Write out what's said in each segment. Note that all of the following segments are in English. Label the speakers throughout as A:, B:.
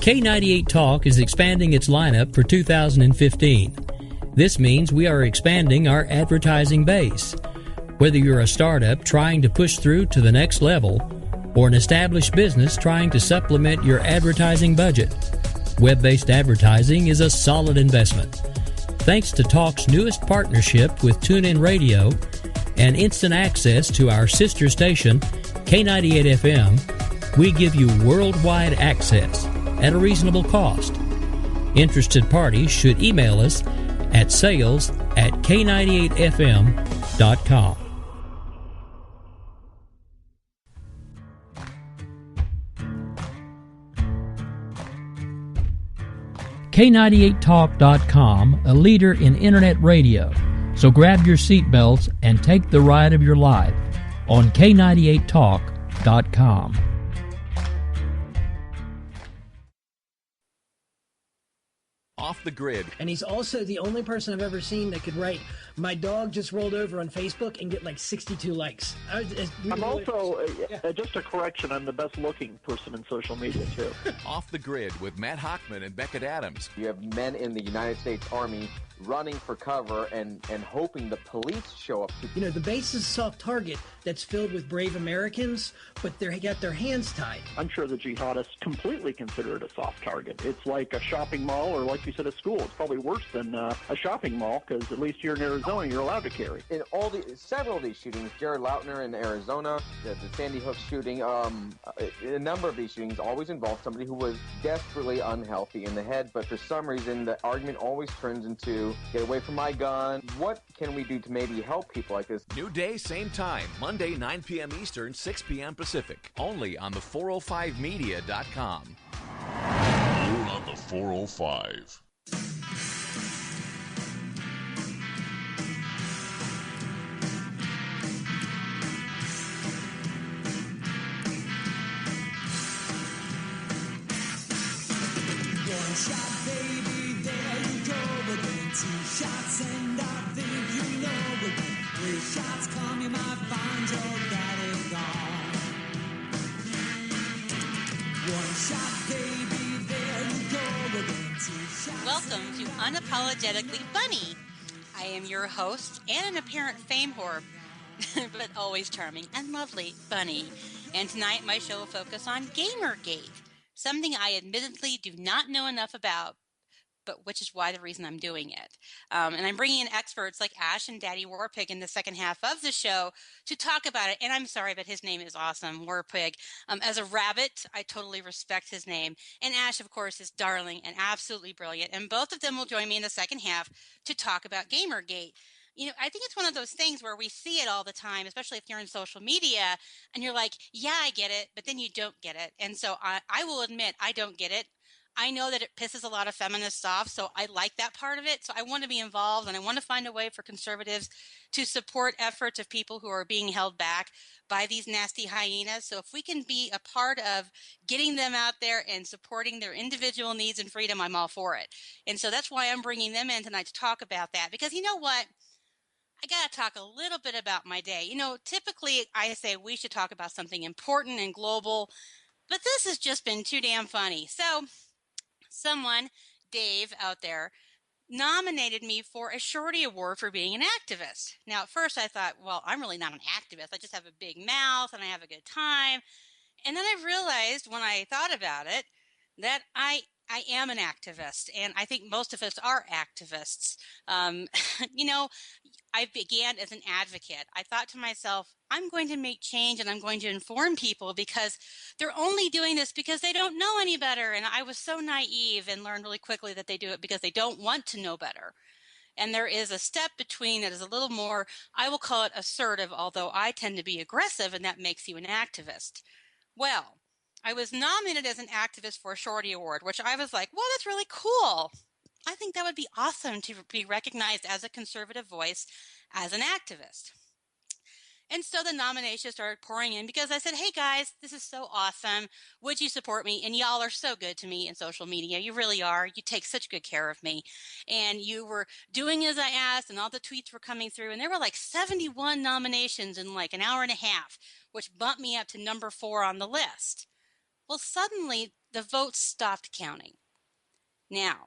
A: K98 Talk is expanding its lineup for 2015. This means we are expanding our advertising base. Whether you're a startup trying to push through to the next level or an established business trying to supplement your advertising budget, web-based advertising is a solid investment. Thanks to Talk's newest partnership with TuneIn Radio and instant access to our sister station, K98 FM, we give you worldwide access at a reasonable cost. Interested parties should email us at sales@k98fm.com. K98talk.com, a leader in internet radio. So grab your seatbelts and take the ride of your life on K98talk.com.
B: Off the Grid.
C: And he's also the only person I've ever seen that could write, "My dog just rolled over" on Facebook and get like 62 likes.
D: I'm also, just a correction, I'm the best looking person in social media too.
B: Off the Grid with Matt Hochman and Beckett Adams.
E: You have men in the United States Army running for cover and hoping the police show up.
C: You know, the base is a soft target that's filled with brave Americans, but they got their hands tied.
D: I'm sure the jihadists completely consider it a soft target. It's like a shopping mall, or like you said, a school. It's probably worse than a shopping mall, because at least here in Arizona, you're allowed to carry.
E: In several of these shootings, Jared Lautner in Arizona, the Sandy Hook shooting, a number of these shootings always involve somebody who was desperately unhealthy in the head, but for some reason, the argument always turns into, get away from my gun. What can we do to maybe help people like this?
B: New day, same time. Monday, 9 p.m. Eastern, 6 p.m. Pacific. Only on the 405media.com.
F: You're on the 405.
G: One shot, baby, there you go again. 2 shots and I think you know again. 3 shots come, you might find your daddy gone. 1 shot, baby, there you go again. 2 shots.
H: Welcome to Unapologetically Bunny. I am your host and an apparent fame whore, but always charming and lovely, Bunny. And tonight my show will focus on Gamergate, something I admittedly do not know enough about, but which is why the reason I'm doing it. And I'm bringing in experts like Ash and Daddy Warpig in the second half of the show to talk about it. And I'm sorry, but his name is awesome, Warpig. As a rabbit, I totally respect his name. And Ash, of course, is darling and absolutely brilliant. And both of them will join me in the second half to talk about Gamergate. You know, I think it's one of those things where we see it all the time, especially if you're in social media and you're like, yeah, I get it, but then you don't get it. And so I will admit I don't get it. I know that it pisses a lot of feminists off, so I like that part of it. So I want to be involved, and I want to find a way for conservatives to support efforts of people who are being held back by these nasty hyenas. So if we can be a part of getting them out there and supporting their individual needs and freedom, I'm all for it. And so that's why I'm bringing them in tonight to talk about that. Because you know what? I got to talk a little bit about my day. You know, typically I say we should talk about something important and global, but this has just been too damn funny. So someone, Dave out there, nominated me for a Shorty Award for being an activist. Now, at first I thought, well, I'm really not an activist. I just have a big mouth and I have a good time. And then I realized when I thought about it that I am an activist, and I think most of us are activists. You know, I began as an advocate. I thought to myself, I'm going to make change and I'm going to inform people because they're only doing this because they don't know any better. And I was so naive and learned really quickly that they do it because they don't want to know better. And there is a step between that is a little more, I will call it assertive, although I tend to be aggressive, and that makes you an activist. Well, I was nominated as an activist for a Shorty Award, which I was like, well, that's really cool. I think that would be awesome to be recognized as a conservative voice as an activist. And so the nominations started pouring in because I said, hey guys, this is so awesome. Would you support me? And y'all are so good to me in social media. You really are. You take such good care of me. And you were doing as I asked, and all the tweets were coming through. And there were like 71 nominations in like an hour and a half, which bumped me up to number 4 on the list. Well, suddenly the votes stopped counting. Now,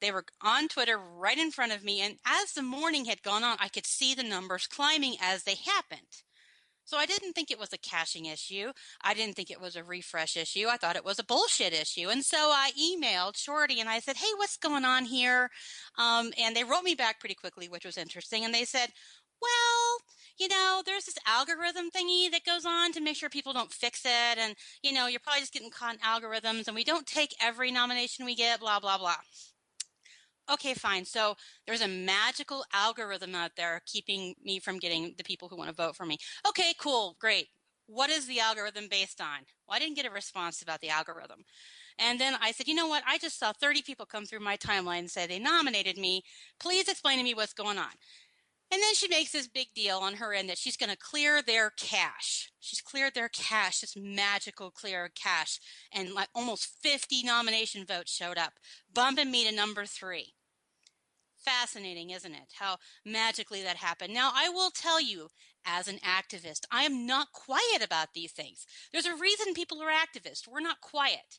H: they were on Twitter right in front of me, and as the morning had gone on, I could see the numbers climbing as they happened. So I didn't think it was a caching issue. I didn't think it was a refresh issue. I thought it was a bullshit issue. And so I emailed Shorty and I said, hey, what's going on here? And they wrote me back pretty quickly, which was interesting. And they said, well, there's this algorithm thingy that goes on to make sure people don't fix it. And, you're probably just getting caught in algorithms and we don't take every nomination we get, blah, blah, blah. Okay, fine. So there's a magical algorithm out there keeping me from getting the people who want to vote for me. Okay, cool, great. What is the algorithm based on? Well, I didn't get a response about the algorithm. And then I said, you know what? I just saw 30 people come through my timeline and say they nominated me. Please explain to me what's going on. And then she makes this big deal on her end that she's going to clear their cache. She's cleared their cache, this magical clear cache. And like almost 50 nomination votes showed up, bumping me to number 3. Fascinating, isn't it? How magically that happened. Now, I will tell you, as an activist, I am not quiet about these things. There's a reason people are activists. We're not quiet.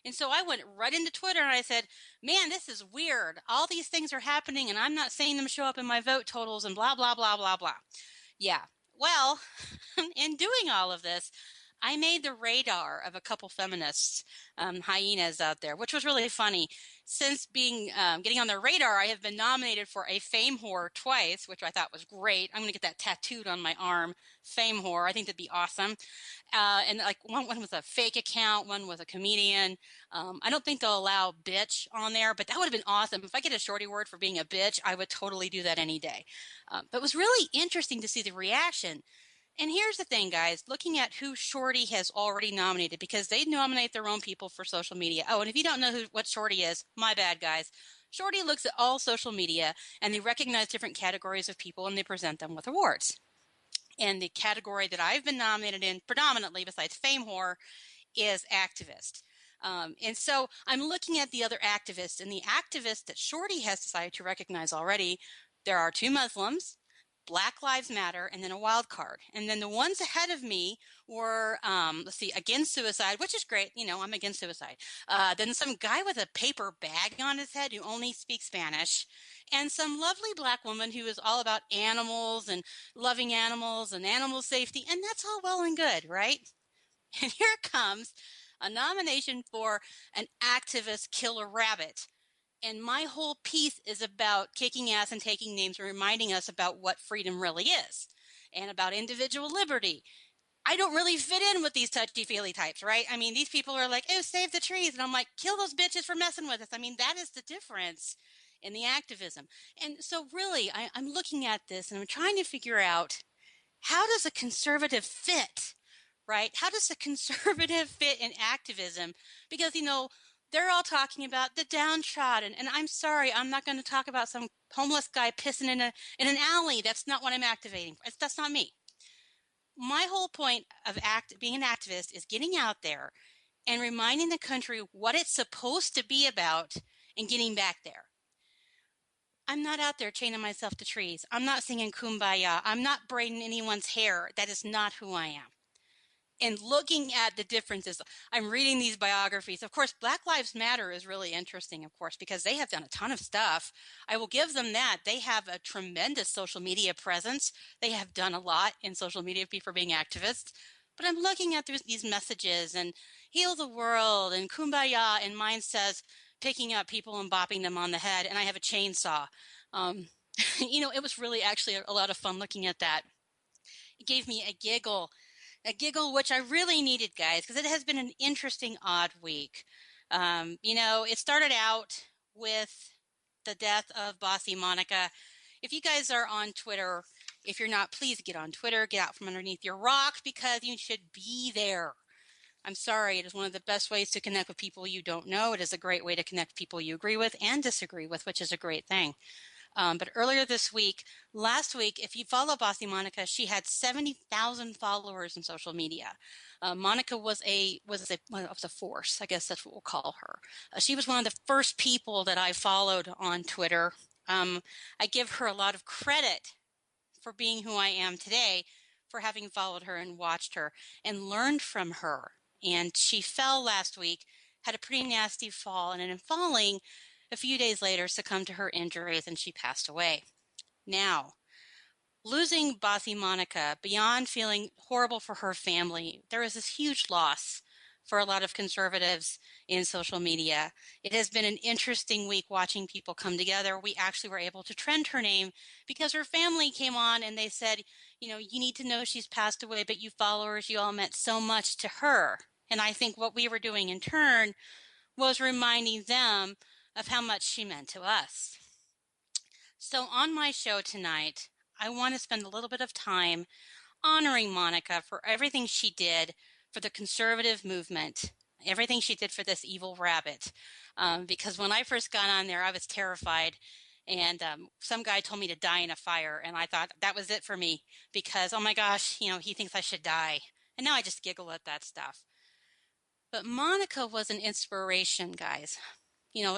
H: And so I went right into Twitter and I said, man, this is weird. All these things are happening and I'm not seeing them show up in my vote totals and blah, blah, blah, blah, blah. Yeah. Well, in doing all of this, I made the radar of a couple feminists, hyenas out there, which was really funny. Since getting on their radar, I have been nominated for a fame whore twice, which I thought was great. I'm going to get that tattooed on my arm, fame whore. I think that'd be awesome. And like one was a fake account, one was a comedian. I don't think they'll allow bitch on there, but that would have been awesome. If I get a shorty word for being a bitch, I would totally do that any day. But it was really interesting to see the reaction. And here's the thing, guys, looking at who Shorty has already nominated, because they nominate their own people for social media. Oh, and if you don't know what Shorty is, my bad, guys. Shorty looks at all social media, and they recognize different categories of people, and they present them with awards. And the category that I've been nominated in predominantly, besides fame whore, is activist. And so I'm looking at the other activists, and the activists that Shorty has decided to recognize already, there are 2 Muslims, Black Lives Matter, and then a wild card. And then the ones ahead of me were, against suicide, which is great. I'm against suicide. Then some guy with a paper bag on his head who only speaks Spanish, and some lovely Black woman who is all about animals and loving animals and animal safety. And that's all well and good, right? And here comes a nomination for an activist killer rabbit. And my whole piece is about kicking ass and taking names and reminding us about what freedom really is and about individual liberty. I don't really fit in with these touchy-feely types, right? I mean, these people are like, oh, save the trees. And I'm like, kill those bitches for messing with us. I mean, that is the difference in the activism. And so really, I'm looking at this and I'm trying to figure out, how does a conservative fit? Right? How does a conservative fit in activism? Because, they're all talking about the downtrodden. And I'm sorry, I'm not going to talk about some homeless guy pissing in an alley. That's not what I'm activating. That's not me. My whole point of being an activist is getting out there and reminding the country what it's supposed to be about and getting back there. I'm not out there chaining myself to trees. I'm not singing Kumbaya. I'm not braiding anyone's hair. That is not who I am. And looking at the differences, I'm reading these biographies. Of course, Black Lives Matter is really interesting, of course, because they have done a ton of stuff. I will give them that. They have a tremendous social media presence. They have done a lot in social media for being activists. But I'm looking at these messages and heal the world and kumbaya, and mine says picking up people and bopping them on the head, and I have a chainsaw. It was really actually a lot of fun looking at that. It gave me a giggle which I really needed, guys, because it has been an interesting, odd week. It started out with the death of Bossy Monica. If you guys are on Twitter, if you're not, please get on Twitter, get out from underneath your rock, because you should be there. I'm sorry, it is one of the best ways to connect with people you don't know. It is a great way to connect with people you agree with and disagree with, which is a great thing. But earlier last week, if you follow Bossy Monica, she had 70,000 followers in social media. Monica was a force. I guess that's what we'll call her. She was one of the first people that I followed on Twitter. I give her a lot of credit for being who I am today, for having followed her and watched her and learned from her. And she fell last week had a pretty nasty fall, and in falling, a few days later succumbed to her injuries and she passed away. Now, losing bossy Monica, beyond feeling horrible for her family, there is this huge loss for a lot of conservatives in social media. It has been an interesting week watching people come together. We actually were able to trend her name because her family came on and they said, you need to know she's passed away, but you followers, you all meant so much to her. And I think what we were doing in turn was reminding them of how much she meant to us. So on my show tonight, I want to spend a little bit of time honoring Monica for everything she did for the conservative movement, everything she did for this evil rabbit. Because when I first got on there, I was terrified. And some guy told me to die in a fire. And I thought that was it for me because, oh my gosh, he thinks I should die. And now I just giggle at that stuff. But Monica was an inspiration, guys.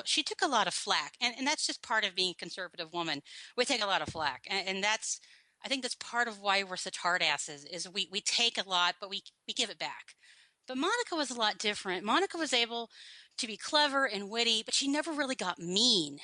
H: She took a lot of flack, and that's just part of being a conservative woman. We take a lot of flack, and I think that's part of why we're such hard asses, is we take a lot, but we give it back. But Monica was a lot different. Monica was able to be clever and witty, but she never really got mean.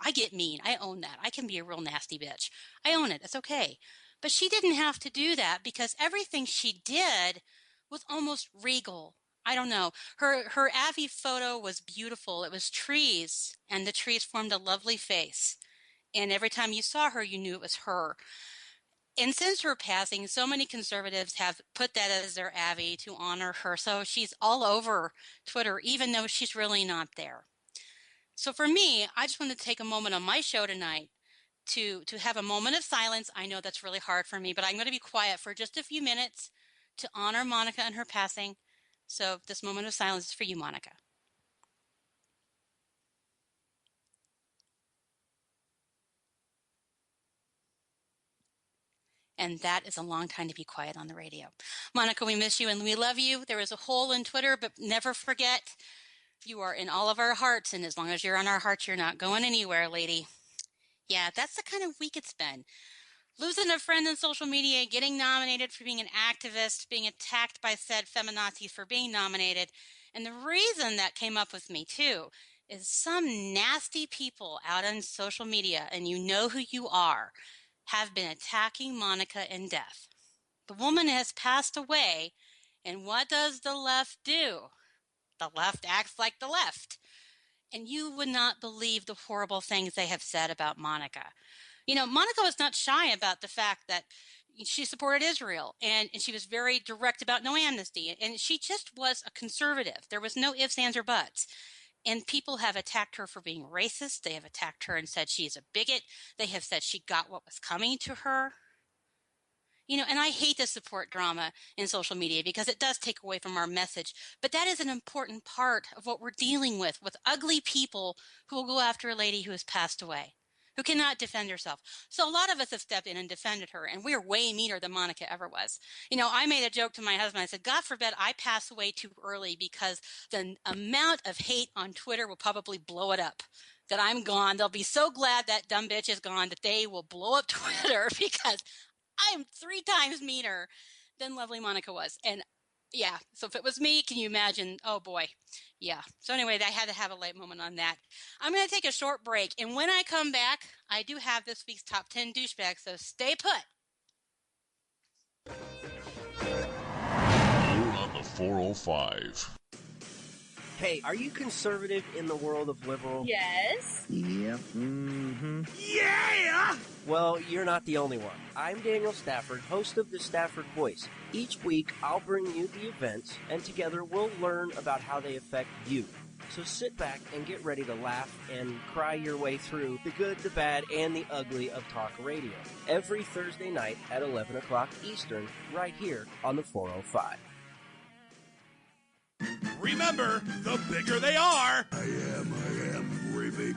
H: I get mean. I own that. I can be a real nasty bitch. I own it. It's okay. But she didn't have to do that because everything she did was almost regal. I don't know. Her Avi photo was beautiful. It was trees, and the trees formed a lovely face. And every time you saw her, you knew it was her. And since her passing, so many conservatives have put that as their Avi to honor her. So she's all over Twitter, even though she's really not there. So for me, I just want to take a moment on my show tonight to have a moment of silence. I know that's really hard for me, but I'm going to be quiet for just a few minutes to honor Monica and her passing. So this moment of silence is for you, Monica. And that is a long time to be quiet on the radio. Monica, we miss you and we love you. There is a hole in Twitter, but never forget, you are in all of our hearts. And as long as you're on our hearts, you're not going anywhere, lady. Yeah, that's the kind of week it's been. Losing a friend in social media, getting nominated for being an activist, being attacked by said feminazis for being nominated. And the reason that came up with me, too, is some nasty people out on social media, and you know who you are, have been attacking Monica in death. The woman has passed away, and what does the left do? The left acts like the left. And you would not believe the horrible things they have said about Monica. Monica was not shy about the fact that she supported Israel, and she was very direct about no amnesty, and she just was a conservative. There was no ifs, ands, or buts. And people have attacked her for being racist. They have attacked her and said she's a bigot. They have said she got what was coming to her. And I hate to support drama in social media because it does take away from our message. But that is an important part of what we're dealing with ugly people who will go after a lady who has passed away, who cannot defend herself. So a lot of us have stepped in and defended her, and we're way meaner than Monica ever was. I made a joke to my husband. I said, God forbid I pass away too early because the amount of hate on Twitter will probably blow it up. That I'm gone. They'll be so glad that dumb bitch is gone that they will blow up Twitter because I'm 3 times meaner than lovely Monica was. And yeah, so if it was me, can you imagine? Oh boy. Yeah. So anyway, I had to have a light moment on that. I'm going to take a short break. And when I come back, I do have this week's top 10 douchebags. So stay put.
F: You're on the 405.
I: Hey, are you conservative in the world of liberal?
J: Yes.
I: Yep. Mm-hmm. Yeah! Well, you're not the only one. I'm Daniel Stafford, host of the Stafford Voice. Each week, I'll bring you the events, and together we'll learn about how they affect you. So sit back and get ready to laugh and cry your way through the good, the bad, and the ugly of talk radio. Every Thursday night at 11 o'clock Eastern, right here on the 405.
K: Remember, the bigger they are,
L: I am Remy.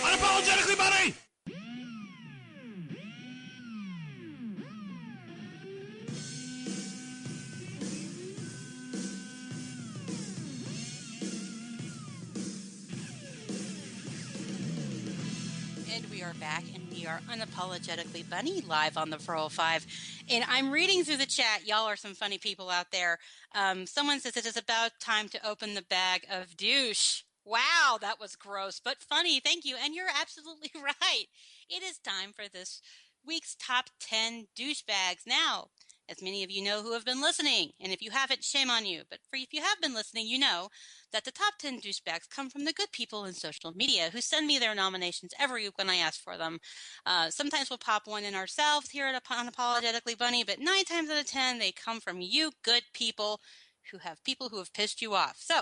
K: Unapologetically, buddy!
H: And we are back, and we are Unapologetically Bunny live on the 405. And I'm reading through the chat. Y'all are some funny people out there. Someone says it is about time to open the bag of douche. Wow, that was gross, but funny. Thank you. And you're absolutely right. It is time for this week's top 10 douchebags. Now, as many of you know who have been listening, and if you haven't, shame on you. But if you have been listening, you know that the top 10 douchebags come from the good people in social media who send me their nominations every week when I ask for them. Sometimes we'll pop one in ourselves here at Unapologetically Bunny, but 9 times out of 10, they come from you good people who have pissed you off. So,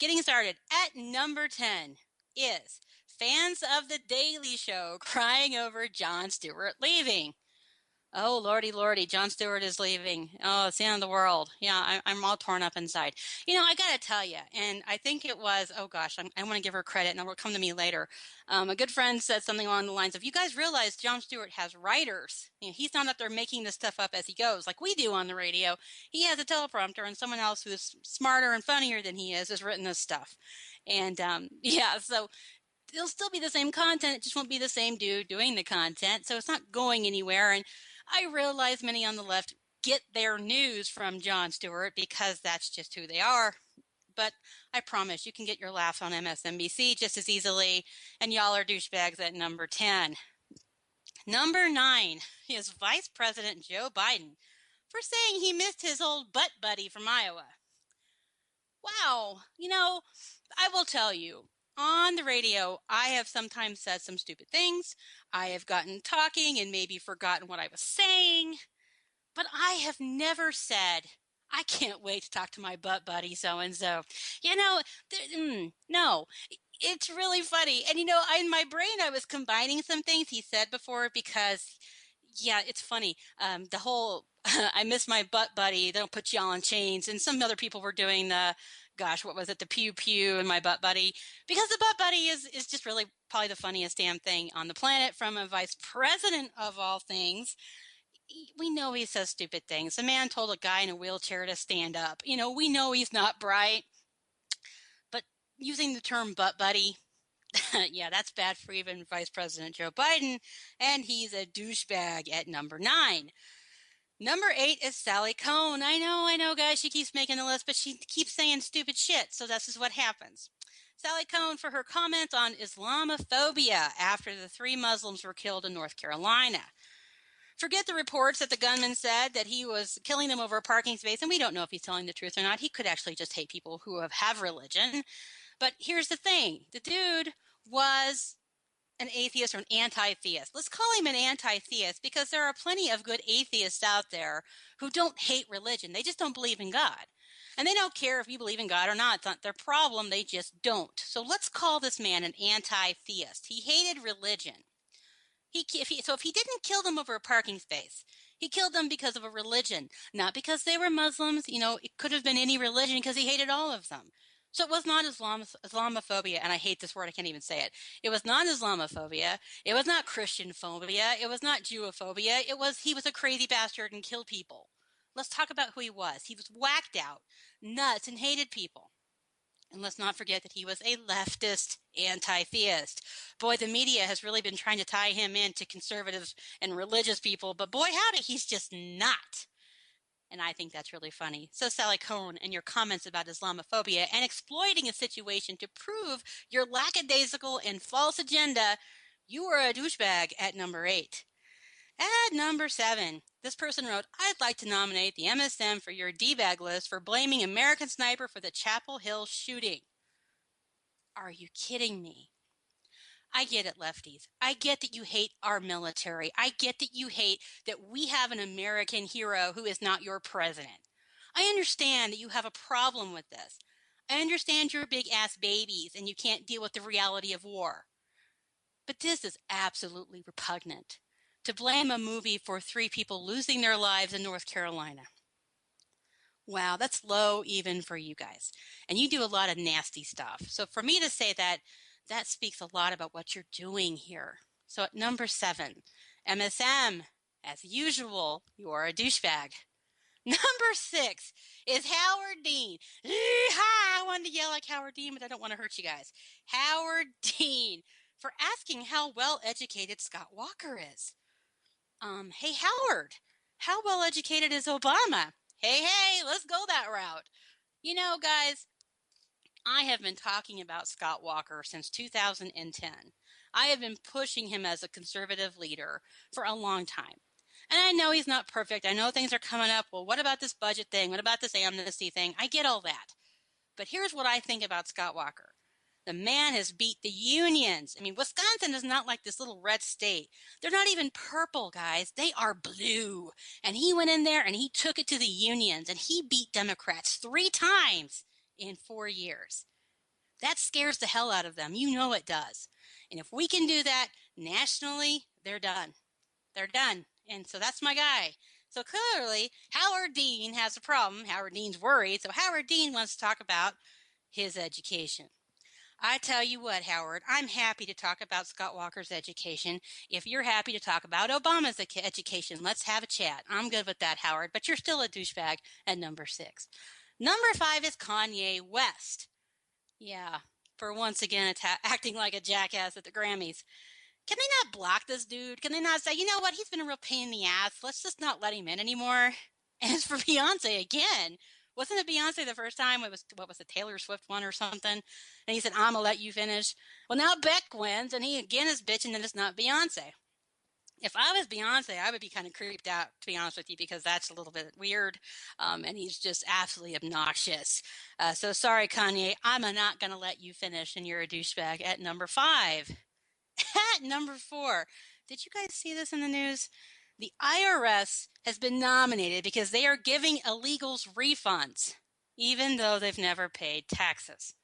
H: getting started at number 10 is fans of The Daily Show crying over Jon Stewart leaving. Oh, lordy, lordy, Jon Stewart is leaving. Oh, it's the end of the world. Yeah, I'm all torn up inside. You know, I got to tell you, and I think it was, oh gosh, I want to give her credit, and it will come to me later. A good friend said something along the lines of, you guys realize Jon Stewart has writers. You know, he's not up there making this stuff up as he goes, like we do on the radio. He has a teleprompter, and someone else who's smarter and funnier than he is has written this stuff. And yeah, so it'll still be the same content. It just won't be the same dude doing the content. So it's not going anywhere. And I realize many on the left get their news from Jon Stewart because that's just who they are. But I promise you can get your laughs on MSNBC just as easily. And y'all are douchebags at number 10. Number 9 is Vice President Joe Biden for saying he missed his old butt buddy from Iowa. Wow. You know, I will tell you, on the radio, I have sometimes said some stupid things. I have gotten talking and maybe forgotten what I was saying. But I have never said, I can't wait to talk to my butt buddy so-and-so. You know, no. It's really funny. And, you know, in my brain, I was combining some things he said before because, yeah, it's funny. The whole, I miss my butt buddy, they'll put you all in chains. And some other people were doing the, gosh, what was it? The pew pew and my butt buddy. Because the butt buddy is just really probably the funniest damn thing on the planet from a vice president of all things. We know he says stupid things. The man told a guy in a wheelchair to stand up. You know, we know he's not bright. But using the term butt buddy, yeah, that's bad for even Vice President Joe Biden. And he's a douchebag at number 9. Number 8 is Sally Cohn. I know, guys. She keeps making the list, but she keeps saying stupid shit. So this is what happens. Sally Cohn for her comments on Islamophobia after the 3 Muslims were killed in North Carolina. Forget the reports that the gunman said that he was killing them over a parking space, and we don't know if he's telling the truth or not. He could actually just hate people who have religion. But here's the thing. The dude was an atheist or an anti-theist. Let's call him an anti-theist because there are plenty of good atheists out there who don't hate religion. They just don't believe in God. And they don't care if you believe in God or not. It's not their problem. They just don't. So let's call this man an anti-theist. He hated religion. If he didn't kill them over a parking space, he killed them because of a religion, not because they were Muslims. You know, it could have been any religion because he hated all of them. So it was not Islamophobia, and I hate this word. I can't even say it. It was not Islamophobia. It was not Christian phobia. It was not Jewophobia. He was a crazy bastard and killed people. Let's talk about who he was. He was whacked out, nuts, and hated people. And let's not forget that he was a leftist anti-theist. Boy, the media has really been trying to tie him into conservative and religious people, but boy, howdy, he's just not. And I think that's really funny. So, Sally Cohn, and your comments about Islamophobia and exploiting a situation to prove your lackadaisical and false agenda, you are a douchebag at number 8. At number 7, this person wrote, I'd like to nominate the MSM for your D-bag list for blaming American Sniper for the Chapel Hill shooting. Are you kidding me? I get it, lefties. I get that you hate our military. I get that you hate that we have an American hero who is not your president. I understand that you have a problem with this. I understand you're big-ass babies and you can't deal with the reality of war. But this is absolutely repugnant. To blame a movie for 3 people losing their lives in North Carolina. Wow, that's low even for you guys. And you do a lot of nasty stuff. So for me to say that, that speaks a lot about what you're doing here. So at number 7, MSM, as usual, you are a douchebag. Number 6 is Howard Dean. I wanted to yell like Howard Dean, but I don't want to hurt you guys. Howard Dean, for asking how well educated Scott Walker is. Hey, Howard, How well educated is Obama? Hey, let's go that route. You know, guys, I have been talking about Scott Walker since 2010. I have been pushing him as a conservative leader for a long time. And I know he's not perfect. I know things are coming up. Well, what about this budget thing? What about this amnesty thing? I get all that. But here's what I think about Scott Walker. The man has beat the unions. I mean, Wisconsin is not like this little red state. They're not even purple, guys. They are blue. And he went in there and he took it to the unions and he beat Democrats 3 times in 4 years. That scares the hell out of them. You know it does. And if we can do that nationally, they're done. They're done. And so that's my guy. So clearly, Howard Dean has a problem. Howard Dean's worried. So Howard Dean wants to talk about his education. I tell you what, Howard, I'm happy to talk about Scott Walker's education. If you're happy to talk about Obama's education, let's have a chat. I'm good with that, Howard, but you're still a douchebag at number 6. Number 5 is Kanye West. Yeah, for once again acting like a jackass at the Grammys. Can they not block this dude? Can they not say, you know what, he's been a real pain in the ass. Let's just not let him in anymore. And as for Beyonce, again, wasn't it Beyonce the first time? It was, what was it, Taylor Swift one or something? And he said, I'm going to let you finish. Well, now Beck wins, and he again is bitching that it's not Beyonce. If I was Beyonce, I would be kind of creeped out, to be honest with you, because that's a little bit weird, and he's just absolutely obnoxious. So sorry, Kanye, I'm not going to let you finish, and you're a douchebag at number 5. At number 4, did you guys see this in the news? The IRS has been nominated because they are giving illegals refunds, even though they've never paid taxes.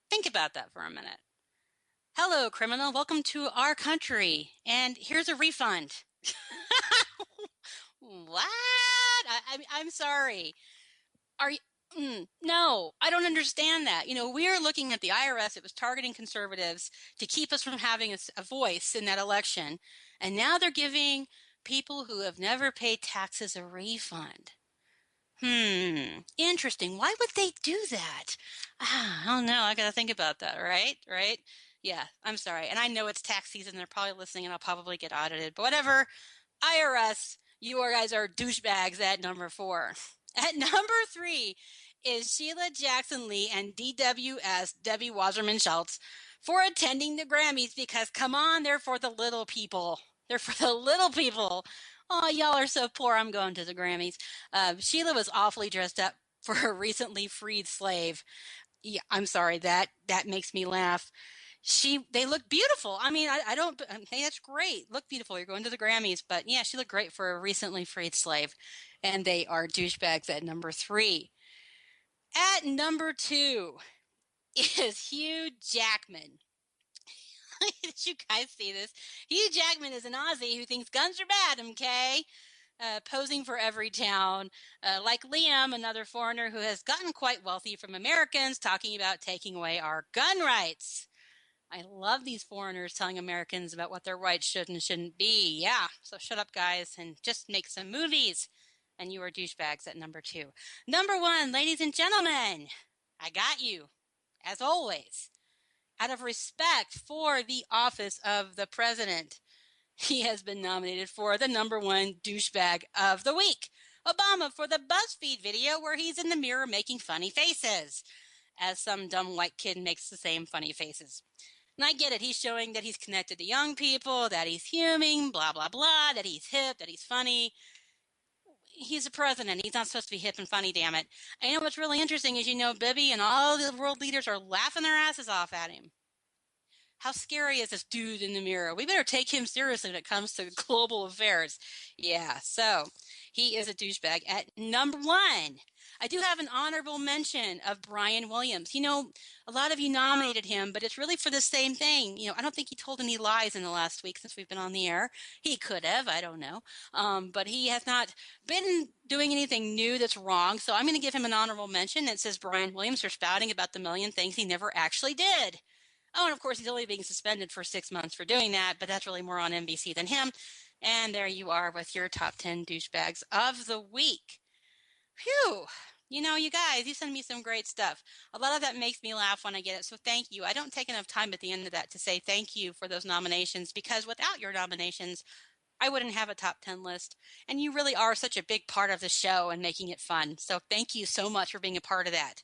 H: Think about that for a minute. Hello, criminal. Welcome to our country. And here's a refund. What? I'm sorry. Are you? No, I don't understand that. You know, we are looking at the IRS. It was targeting conservatives to keep us from having a voice in that election. And now they're giving people who have never paid taxes a refund. Interesting. Why would they do that? I don't know. I got to think about that, right? Right? Yeah, I'm sorry. And I know it's tax season. They're probably listening and I'll probably get audited. But whatever. IRS, you guys are douchebags at number 4. At number 3 is Sheila Jackson Lee and DWS, Debbie Wasserman Schultz, for attending the Grammys because, come on, they're for the little people. They're for the little people. Oh, y'all are so poor. I'm going to the Grammys. Sheila was awfully dressed up for a recently freed slave. Yeah, I'm sorry, that makes me laugh. They look beautiful. I mean, I don't, hey, that's great. Look beautiful. You're going to the Grammys. But yeah, she looked great for a recently freed slave. And they are douchebags at number 3. At number 2 is Hugh Jackman. Did you guys see this? Hugh Jackman is an Aussie who thinks guns are bad, okay? Posing for Everytown, like Liam, another foreigner who has gotten quite wealthy from Americans, talking about taking away our gun rights. I love these foreigners telling Americans about what their rights should and shouldn't be. Yeah, so shut up, guys, and just make some movies. And you are douchebags at number 2. Number 1, ladies and gentlemen, I got you, as always. Out of respect for the office of the president, he has been nominated for the number 1 douchebag of the week. Obama, for the BuzzFeed video where he's in the mirror making funny faces, as some dumb white kid makes the same funny faces. And I get it. He's showing that he's connected to young people, that he's human, blah, blah, blah, that he's hip, that he's funny. He's a president. He's not supposed to be hip and funny, damn it. I know what's really interesting is, Bibi and all the world leaders are laughing their asses off at him. How scary is this dude in the mirror? We better take him seriously when it comes to global affairs. Yeah, so he is a douchebag at number 1. I do have an honorable mention of Brian Williams. A lot of you nominated him, but it's really for the same thing. I don't think he told any lies in the last week since we've been on the air. He could have, I don't know. But he has not been doing anything new that's wrong. So I'm going to give him an honorable mention that says Brian Williams for spouting about the million things he never actually did. Oh, and of course, he's only being suspended for 6 months for doing that, but that's really more on NBC than him. And there you are with your top 10 douchebags of the week. Phew. You guys, you send me some great stuff. A lot of that makes me laugh when I get it, so thank you. I don't take enough time at the end of that to say thank you for those nominations, because without your nominations, I wouldn't have a top 10 list. And you really are such a big part of the show and making it fun. So thank you so much for being a part of that.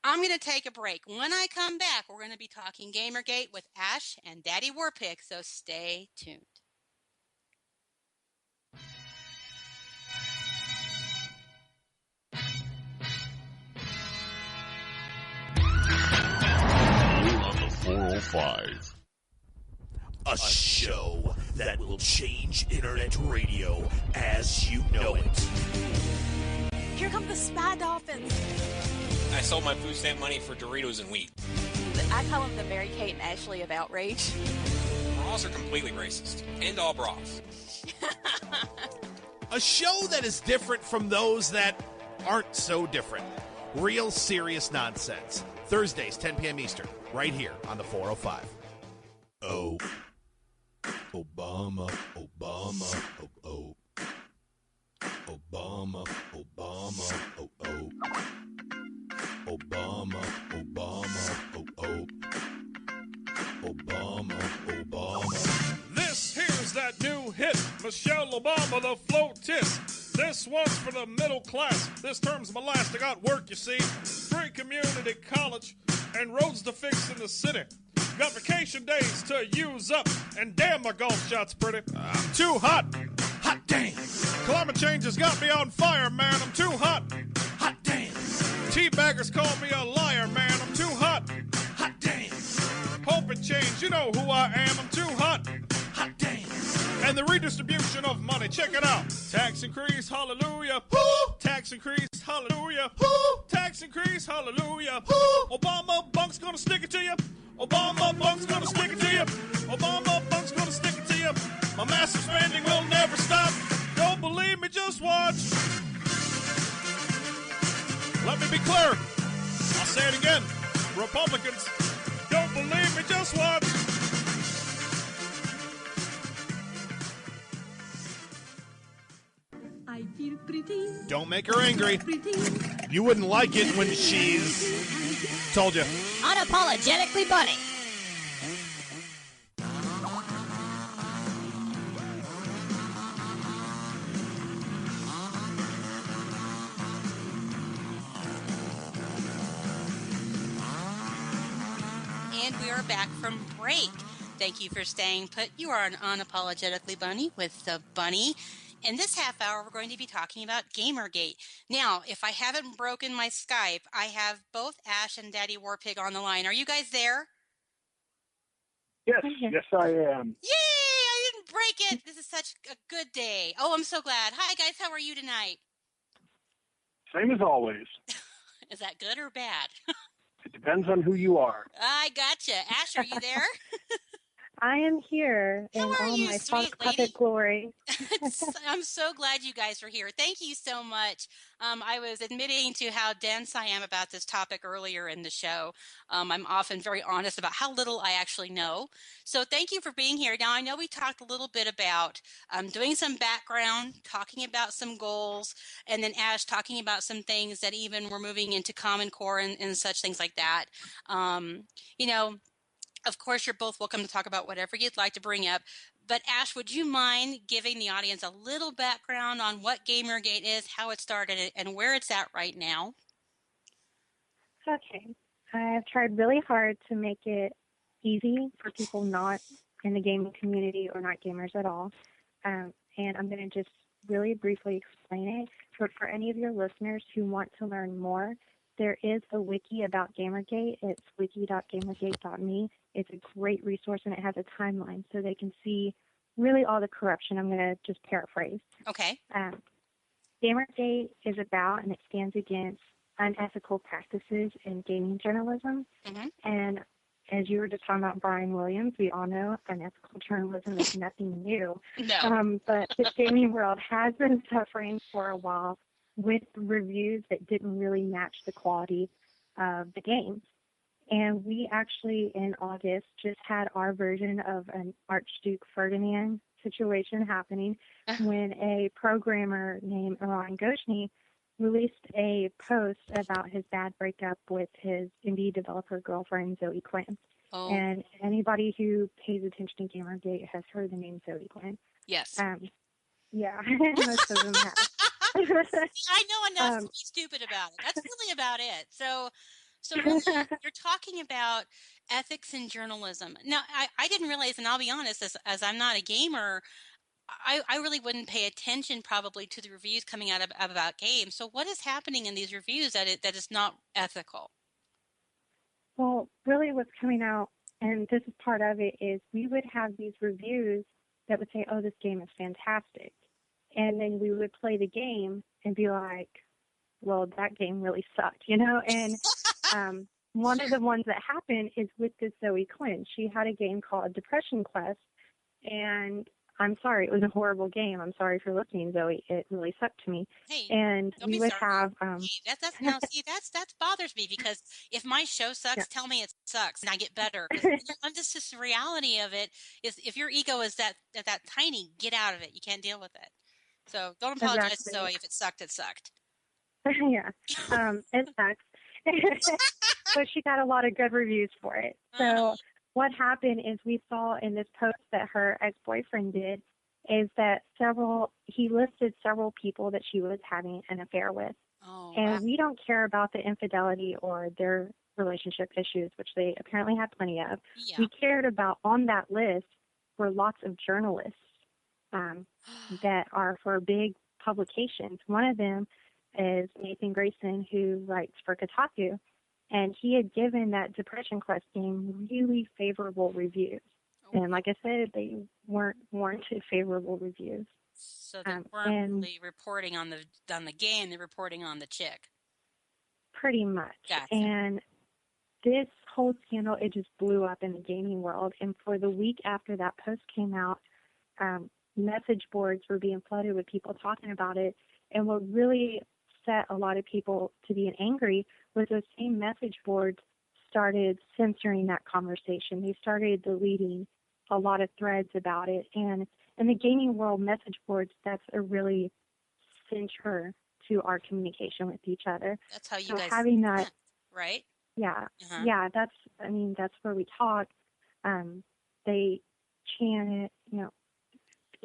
H: I'm going to take a break. When I come back, we're going to be talking Gamergate with Ash and Daddy Warpig. So stay tuned.
F: On the 405.
K: A show that will change internet radio as you know it.
J: Here come the spy dolphins.
M: I sold my food stamp money for Doritos and wheat.
J: I call them the Mary Kate and Ashley of outrage.
M: Bras are completely racist. End all bras.
K: A show that is different from those that aren't so different. Real serious nonsense. Thursdays, 10 p.m. Eastern, right here on the 405.
L: Oh. Obama, Obama, oh, oh. Obama, Obama, oh, oh. Obama, Obama, oh, oh. Obama, Obama.
N: This here's that new hit, Michelle Obama, the floatist. This one's for the middle class. This term's my last. I got work, you see. Free community college and roads to fix in the city. Got vacation days to use up, and damn, my golf shot's pretty. I'm too hot. Hot damn. Climate change has got me on fire, man. I'm too hot. Hot damn. Teabaggers call me a liar, man. I'm too hot. Hot damn. Hope it change. You know who I am. I'm too hot. Hot damn. And the redistribution of money. Check it out. Tax increase, hallelujah. Woo! Tax increase, hallelujah. Woo! Tax increase, hallelujah. Woo! Obama bunk's gonna stick it to you. Obama bunk's gonna stick it to you. Obama bunk's gonna stick it to you. My massive spending will never stop. Don't believe me, just watch. Let me be clear. I'll say it again. Republicans, don't believe me, just watch.
G: I feel pretty.
K: Don't make her angry. You wouldn't like it when she's... Told you.
J: Unapologetically bunny.
H: And we are back from break. Thank you for staying put. You are an Unapologetically Bunny with the Bunny. In this half hour, we're going to be talking about Gamergate. Now, if I haven't broken my Skype, I have both Ash and Daddy Warpig on the line. Are you guys there?
D: Yes, yes, I am.
H: Yay! I didn't break it. This is such a good day. Oh, I'm so glad. Hi, guys. How are you tonight?
D: Same as always.
H: Is that good or bad?
D: It depends on who you are.
H: I gotcha. Ash, are you there?
O: I am here in all my funk puppet glory.
H: I'm so glad you guys are here. Thank you so much. I was admitting to how dense I am about this topic earlier in the show. I'm often very honest about how little I actually know. So thank you for being here. Now, I know we talked a little bit about doing some background, talking about some goals, and then Ash talking about some things that even we're moving into Common Core and such things like that. You know, of course, you're both welcome to talk about whatever you'd like to bring up. But Ash, would you mind giving the audience a little background on what Gamergate is, how it started, and where it's at right now?
O: Okay. I've tried really hard to make it easy for people not in the gaming community or not gamers at all. And I'm going to just really briefly explain it. For any of your listeners who want to learn more, there is a wiki about Gamergate. It's wiki.gamergate.me. It's a great resource, and it has a timeline so they can see really all the corruption. I'm going to just paraphrase.
H: Okay.
O: Gamergate is about, and it stands against, unethical practices in gaming journalism.
H: Mm-hmm.
O: And as you were just talking about Brian Williams, we all know unethical journalism is nothing new.
H: No.
O: But the gaming world has been suffering for a while with reviews that didn't really match the quality of the games. And we actually, in August, just had our version of an Archduke Ferdinand situation happening when a programmer named Iran Goshni released a post about his bad breakup with his indie developer girlfriend, Zoe Quinn.
H: Oh.
O: And anybody who pays attention to Gamergate has heard the name Zoe Quinn.
H: Yes.
O: Yeah, most of them have.
H: I know enough to be stupid about it. That's really about it. So really, you're talking about ethics in journalism. Now, I didn't realize, and I'll be honest, as I'm not a gamer, I really wouldn't pay attention probably to the reviews coming out about games. So what is happening in these reviews that is not ethical?
O: Well, really what's coming out, and this is part of it, is we would have these reviews that would say, oh, this game is fantastic. And then we would play the game and be like, well, that game really sucked, you know? And one of the ones that happened is with this Zoe Quinn. She had a game called Depression Quest, and I'm sorry, it was a horrible game. I'm sorry for listening, Zoe. It really sucked to me.
H: Hey,
O: and
H: don't
O: we
H: be
O: would
H: sorry.
O: have
H: That's now see that bothers me, because if my show sucks,
O: Yeah.
H: tell me it sucks and I get better. I'm just the reality of it is, if your ego is that tiny, get out of it. You can't deal with it. So don't apologize to
O: Exactly.
H: Zoe. If it sucked, it sucked.
O: Yeah, it sucks. But she got a lot of good reviews for it. So what happened is, we saw in this post that her ex-boyfriend did, is that he listed several people that she was having an affair with.
H: Oh,
O: and
H: wow.
O: we don't care about the infidelity or their relationship issues, which they apparently have plenty of.
H: Yeah.
O: We cared about, on that list were lots of journalists that are for big publications. One of them is Nathan Grayson, who writes for Kotaku, and he had given that Depression Quest game really favorable reviews. And like I said, they weren't warranted favorable reviews.
H: So they weren't really reporting on the game; they're reporting on the chick.
O: Pretty much.
H: Gotcha.
O: And this whole scandal, it just blew up in the gaming world. And for the week after that post came out, message boards were being flooded with people talking about it. And what really set a lot of people to being angry was those same message boards started censoring that conversation. They started deleting a lot of threads about it. And in the gaming world, message boards, that's a really center to our communication with each other.
H: That's how you
O: so
H: guys
O: having that,
H: right?
O: Yeah,
H: Uh-huh.
O: yeah. That's where we talk. They chant it,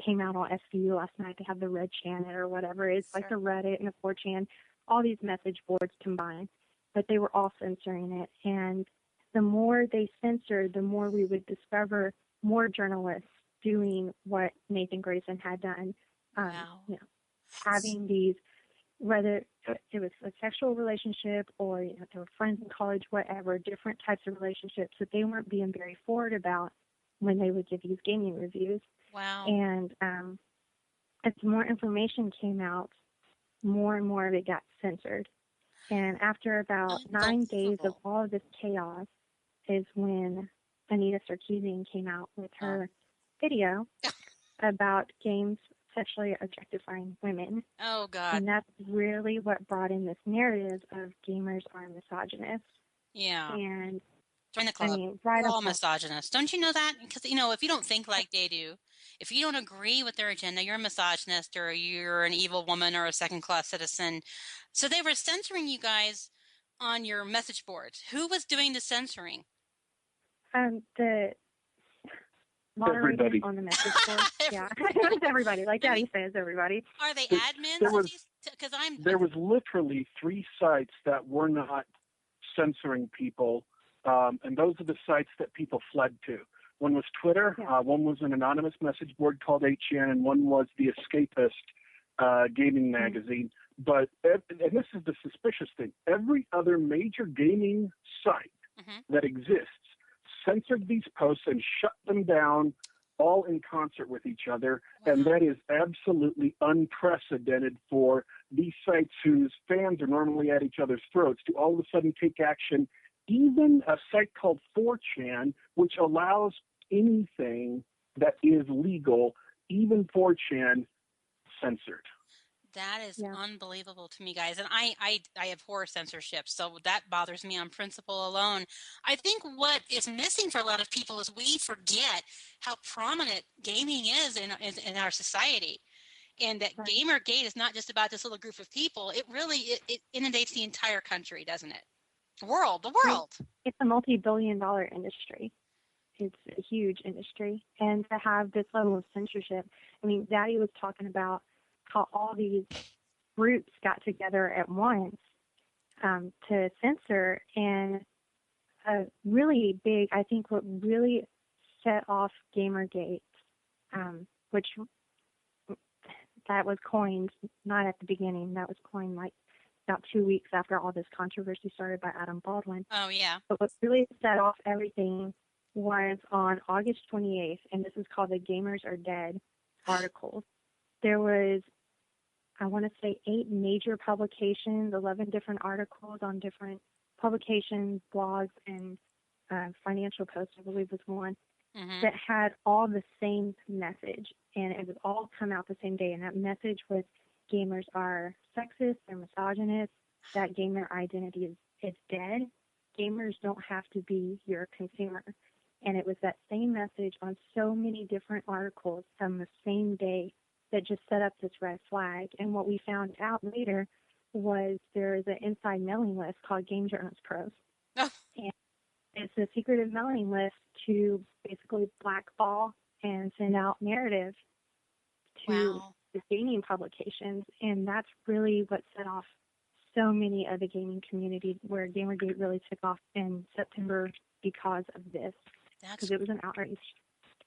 O: came out on SVU last night. They have the Red Chant or whatever. It's like the Reddit and the 4chan, all these message boards combined. But they were all censoring it. And the more they censored, the more we would discover more journalists doing what Nathan Grayson had done.
H: Wow.
O: Having these, whether it was a sexual relationship or they were friends in college, whatever, different types of relationships that they weren't being very forward about when they would give these gaming reviews.
H: Wow.
O: And as more information came out, more and more of it got censored. And after about 9 days of all of this chaos is when Anita Sarkeesian came out with her video about games sexually objectifying women.
H: Oh, God.
O: And that's really what brought in this narrative of gamers are misogynists.
H: Yeah.
O: And
H: join the club.
O: I mean, right
H: We're all
O: up
H: misogynists. Don't you know that? Because, if you don't think like they do, if you don't agree with their agenda, you're a misogynist or you're an evil woman or a second-class citizen. So they were censoring you guys on your message boards. Who was doing the censoring?
O: The moderators
D: Everybody.
O: on the message board. Yeah, it was everybody. Like Daddy says, everybody.
H: Are they admins?
D: There was literally 3 sites that were not censoring people, and those are the sites that people fled to. One was Twitter, one was an anonymous message board called 8chan, and one was the Escapist gaming magazine. But, and this is the suspicious thing, every other major gaming site that exists censored these posts and shut them down all in concert with each other. And that is absolutely unprecedented for these sites whose fans are normally at each other's throats to all of a sudden take action. Even a site called 4chan, which allows anything that is legal, even 4chan, censored.
H: That is unbelievable to me, guys. And I abhor censorship, so that bothers me on principle alone. I think what is missing for a lot of people is we forget how prominent gaming is in our society. And that Gamergate is not just about this little group of people. It really it inundates the entire country, doesn't it? The world.
O: It's a multi-billion-dollar industry. It's a huge industry. And to have this level of censorship, I mean, Daddy was talking about how all these groups got together at once to censor, and a really big, I think what really set off Gamergate, which that was coined not at the beginning, that was coined like about 2 weeks after all this controversy started by Adam Baldwin.
H: Oh, yeah.
O: But what really set off everything was on August 28th, and this is called the Gamers Are Dead articles. There was, I want to say, 8 major publications, 11 different articles on different publications, blogs, and financial posts, I believe was one, that had all the same message. And it would all come out the same day. And that message was gamers are sexist, they're misogynist, that gamer identity is dead. Gamers don't have to be your consumer. And it was that same message on so many different articles on the same day that just set up this red flag. And what we found out later was there is an inside mailing list called Game Journals Pros.
H: Oh.
O: And it's a secretive mailing list to basically blackball and send out narrative to the gaming publications. And that's really what set off so many of the gaming community, where Gamergate really took off in September because of this. Because it was an outrage.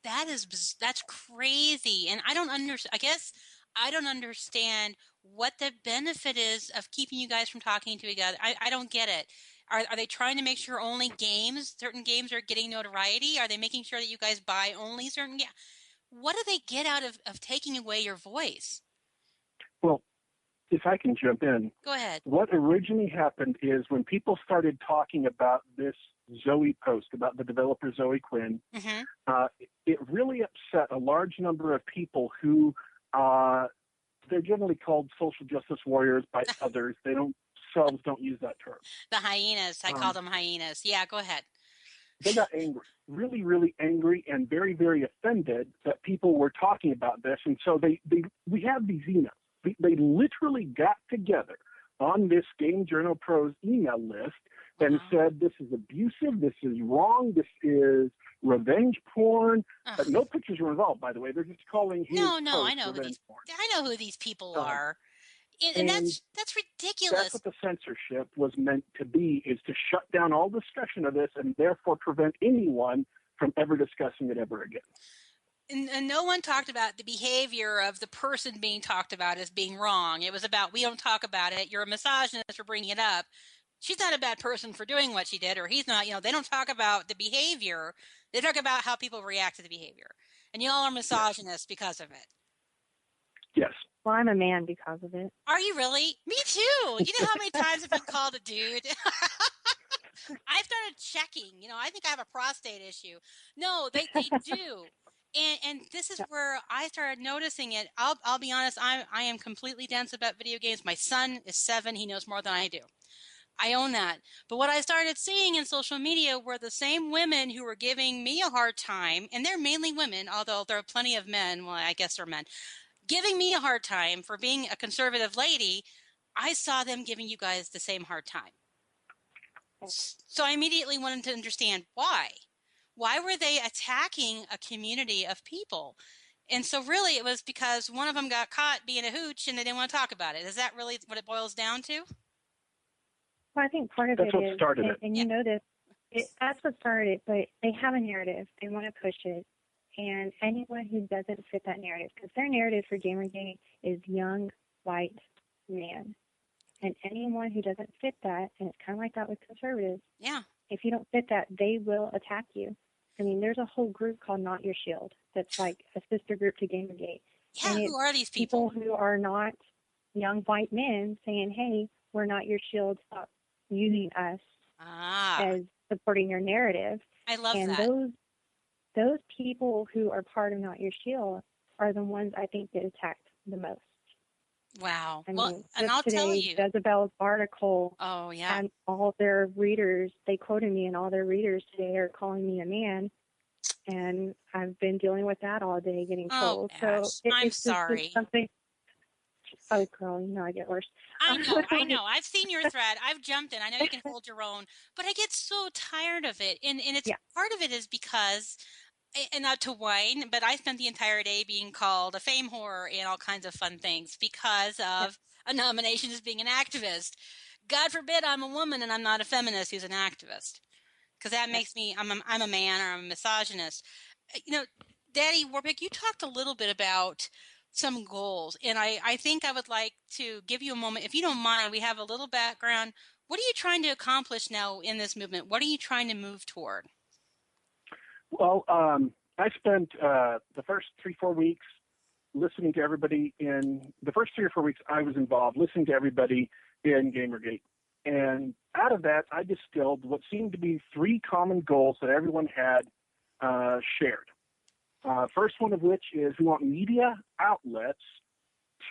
H: That's crazy. And I don't understand. I guess I don't understand what the benefit is of keeping you guys from talking to each other. I don't get it. Are they trying to make sure only certain games are getting notoriety? Are they making sure that you guys buy only certain games? What do they get out of taking away your voice?
D: Well, if I can jump in.
H: Go ahead.
D: What originally happened is when people started talking about this Zoe post, about the developer Zoe Quinn, it really upset a large number of people who, they're generally called social justice warriors by others. They themselves don't use that term.
H: The hyenas. I call them hyenas. Yeah, go ahead.
D: They got angry, really, really angry, and very, very offended that people were talking about this. And so we have these emails. They literally got together on this Game Journal Pros email list and said, this is abusive, this is wrong, this is revenge porn. No pictures were involved, by the way. They're just calling his
H: No,
D: post
H: I know
D: revenge porn.
H: I know who these people are. And that's ridiculous.
D: That's what the censorship was meant to be, is to shut down all discussion of this and therefore prevent anyone from ever discussing it ever again.
H: And no one talked about the behavior of the person being talked about as being wrong. It was about, we don't talk about it. You're a misogynist for bringing it up. She's not a bad person for doing what she did, or he's not. They don't talk about the behavior. They talk about how people react to the behavior. And y'all are misogynists because of it.
D: Yes.
O: Well, I'm a man because of it.
H: Are you really? Me too. You know how many times I've been called a dude? I started checking. I think I have a prostate issue. No, they do. And this is where I started noticing it. I'll be honest, I am completely dense about video games. My son is 7. He knows more than I do. I own that. But what I started seeing in social media were the same women who were giving me a hard time, and they're mainly women, although there are plenty of men, well, I guess they're men, giving me a hard time for being a conservative lady. I saw them giving you guys the same hard time. So I immediately wanted to understand why. Why were they attacking a community of people? And so really it was because one of them got caught being a hooch and they didn't want to talk about it. Is that really what it boils down to?
O: Well, I think part of
D: That's
O: it
D: what
O: is,
D: started it.
O: and you know this, that's what started it, but they have a narrative. They want to push it. And anyone who doesn't fit that narrative, because their narrative for Gamergate is young, white man. And anyone who doesn't fit that, and it's kind of like that with conservatives.
H: Yeah.
O: If you don't fit that, they will attack you. I mean, there's a whole group called Not Your Shield that's like a sister group to Gamergate.
H: Yeah,
O: and
H: who are these people?
O: People who are not young white men saying, hey, we're not your shield, stop using us as supporting your narrative.
H: I love
O: and
H: that.
O: Those people who are part of Not Your Shield are the ones I think get attacked the most.
H: Wow.
O: I
H: well,
O: mean,
H: and I'll tell you.
O: Jezebel's article,
H: oh, yeah.
O: and all their readers, they quoted me, and all their readers today are calling me a man. And I've been dealing with that all day, getting trolled.
H: Gosh.
O: So
H: I'm
O: it's
H: sorry.
O: Just something. Oh, girl, you know I get worse.
H: I know. I've seen your thread. I've jumped in. I know you can hold your own, but I get so tired of it. And it's part of it is because, and not to whine, but I spent the entire day being called a fame whore and all kinds of fun things because of a nomination as being an activist. God forbid I'm a woman and I'm not a feminist who's an activist, because that makes me, I'm a man or I'm a misogynist. Daddy Warbeck, you talked a little bit about some goals, and I think I would like to give you a moment. If you don't mind, we have a little background. What are you trying to accomplish now in this movement? What are you trying to move toward?
D: Well, I spent the first 3-4 weeks listening to everybody the first 3 or 4 weeks I was involved, listening to everybody in Gamergate. And out of that, I distilled what seemed to be 3 common goals that everyone had shared. First one of which is we want media outlets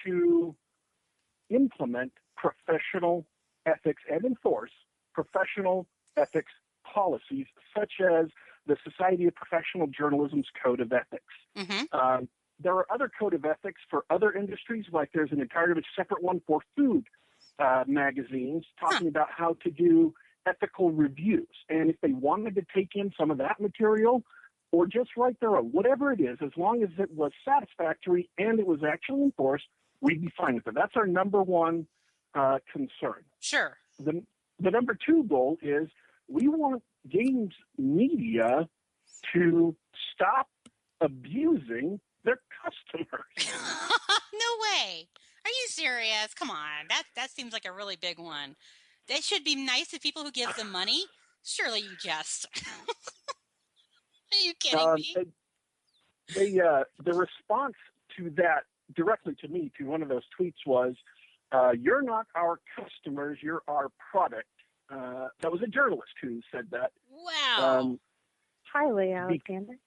D: to implement professional ethics and enforce professional ethics policies, such as the Society of Professional Journalism's Code of Ethics.
H: Mm-hmm.
D: There are other code of ethics for other industries, like there's an entirely separate one for food magazines talking about how to do ethical reviews. And if they wanted to take in some of that material or just write their own, whatever it is, as long as it was satisfactory and it was actually enforced, we'd be fine with it. That's our number one concern.
H: Sure.
D: The number 2 goal is we want games media to stop abusing their customers.
H: No way. Are you serious? Come on. That seems like a really big one. They should be nice to people who give them money. Surely you jest. Are you kidding me?
D: The response to that directly to me, to one of those tweets was, you're not our customers, you're our product. That was a journalist who said that.
H: Wow.
O: Hi, Leigh Alexander.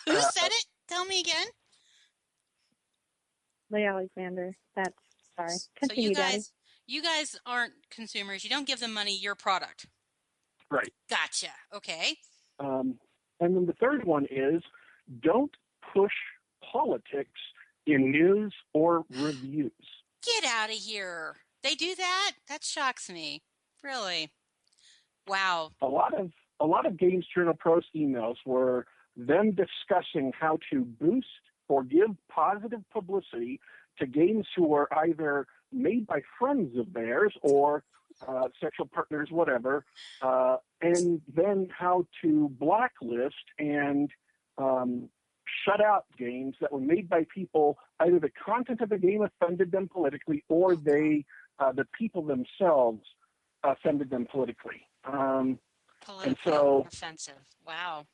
H: Who said it? Tell me again.
O: Leigh Alexander. Sorry. Continue,
H: so
O: Daddy.
H: you guys aren't consumers. You don't give them money, your product.
D: Right.
H: Gotcha. Okay.
D: And then the third one is don't push politics in news or reviews.
H: Get out of here. They do that? That shocks me. Really. Wow.
D: A lot of Games Journal Post emails were them discussing how to boost or give positive publicity to games who were either made by friends of theirs or sexual partners, whatever, and then how to blacklist and shut out games that were made by people, either the content of the game offended them politically or the people themselves offended them politically. And so
H: offensive. Wow.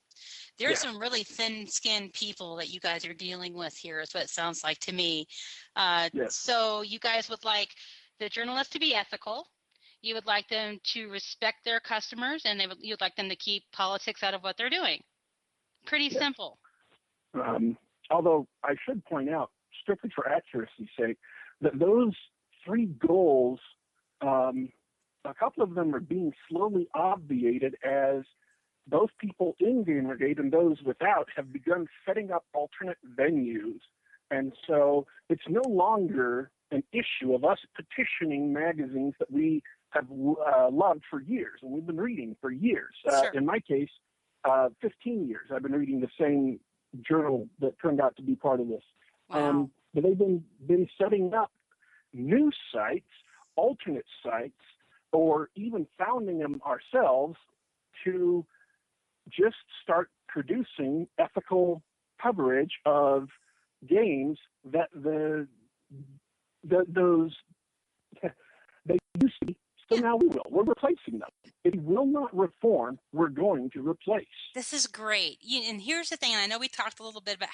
H: There's some really thin-skinned people that you guys are dealing with here, is what it sounds like to me. So you guys would like the journalists to be ethical. You would like them to respect their customers, and you'd like them to keep politics out of what they're doing. Pretty simple.
D: Although I should point out, strictly for accuracy's sake, that those 3 goals, a couple of them are being slowly obviated as both people in Gamergate and those without have begun setting up alternate venues. And so it's no longer an issue of us petitioning magazines that we have loved for years and we've been reading for years. In my case, 15 years. I've been reading the same journal that turned out to be part of this.
H: Wow.
D: But they've been setting up new sites, alternate sites, or even founding them ourselves to just start producing ethical coverage of games that those they used to be. So now we will. We're replacing them. If we will not reform, we're going to replace.
H: This is great. And here's the thing, and I know we talked a little bit about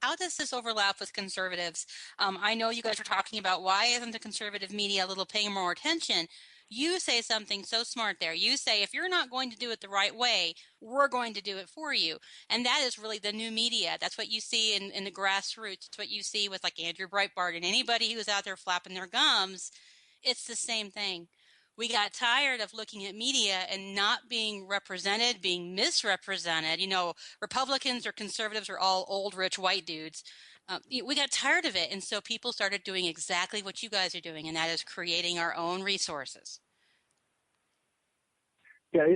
H: how does this overlap with conservatives? I know you guys were talking about why isn't the conservative media a little paying more attention? You say something so smart there. You say, if you're not going to do it the right way, we're going to do it for you. And that is really the new media. That's what you see in the grassroots. It's what you see with like Andrew Breitbart and anybody who's out there flapping their gums. It's the same thing. We got tired of looking at media and not being represented, being misrepresented. You know, Republicans or conservatives are all old, rich, white dudes. We got tired of it, and so people started doing exactly what you guys are doing, and that is creating our own resources.
D: Yeah,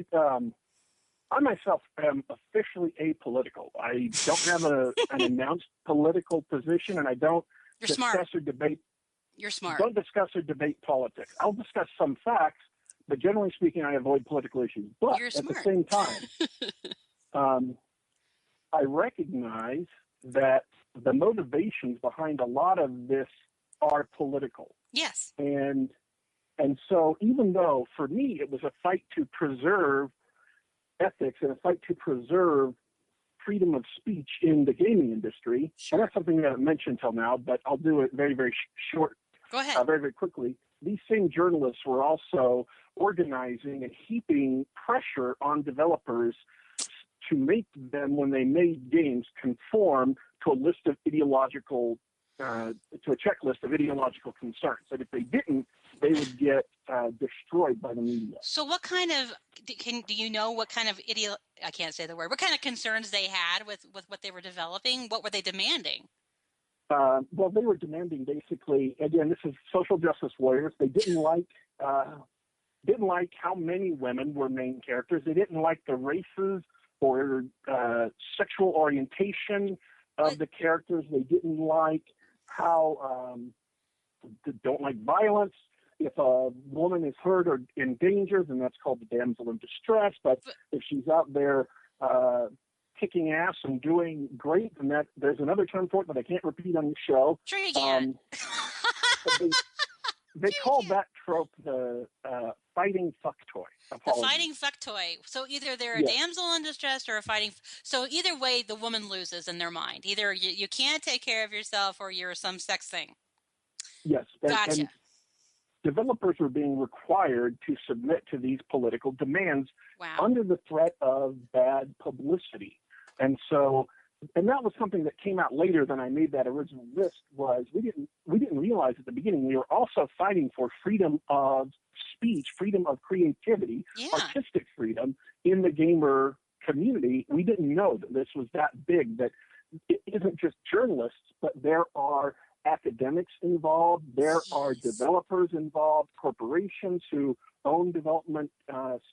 D: I myself am officially apolitical. I don't have an announced political position, and I don't discuss or debate.
H: You're smart.
D: Don't discuss or debate politics. I'll discuss some facts, but generally speaking, I avoid political issues. But at the same time, I recognize that the motivations behind a lot of this are political.
H: Yes.
D: And so even though for me it was a fight to preserve ethics and a fight to preserve freedom of speech in the gaming industry, and that's something I haven't mentioned till now, but I'll do it very, very short.
H: Go ahead.
D: Very, very quickly. These same journalists were also organizing and heaping pressure on developers to make them, when they made games, conform to a list of ideological, to a checklist of ideological concerns. That if they didn't, they would get destroyed by the media.
H: So what kind of, do you know what kind of I can't say the word, what kind of concerns they had with what they were developing? What were they demanding?
D: Well, they were demanding basically, again, this is social justice warriors. They didn't like how many women were main characters. They didn't like the races or sexual orientation of the characters. They didn't like how, don't like violence. If a woman is hurt or in danger, then that's called the damsel in distress. But if she's out there kicking ass and doing great, and that there's another term for it that I can't repeat on the show.
H: Sure you can.
D: They call that trope the fighting fuck toy.
H: The fighting fuck toy. So either they're a damsel in distress or a fighting. So either way, the woman loses in their mind. Either you can't take care of yourself or you're some sex thing.
D: Yes.
H: Gotcha.
D: And developers were being required to submit to these political demands under the threat of bad publicity. And that was something that came out later than I made that original list. Was we didn't realize at the beginning we were also fighting for freedom of speech, freedom of creativity, artistic freedom in the gamer community. We didn't know that this was that big, that it isn't just journalists, but there are academics involved, there are developers involved, corporations who own development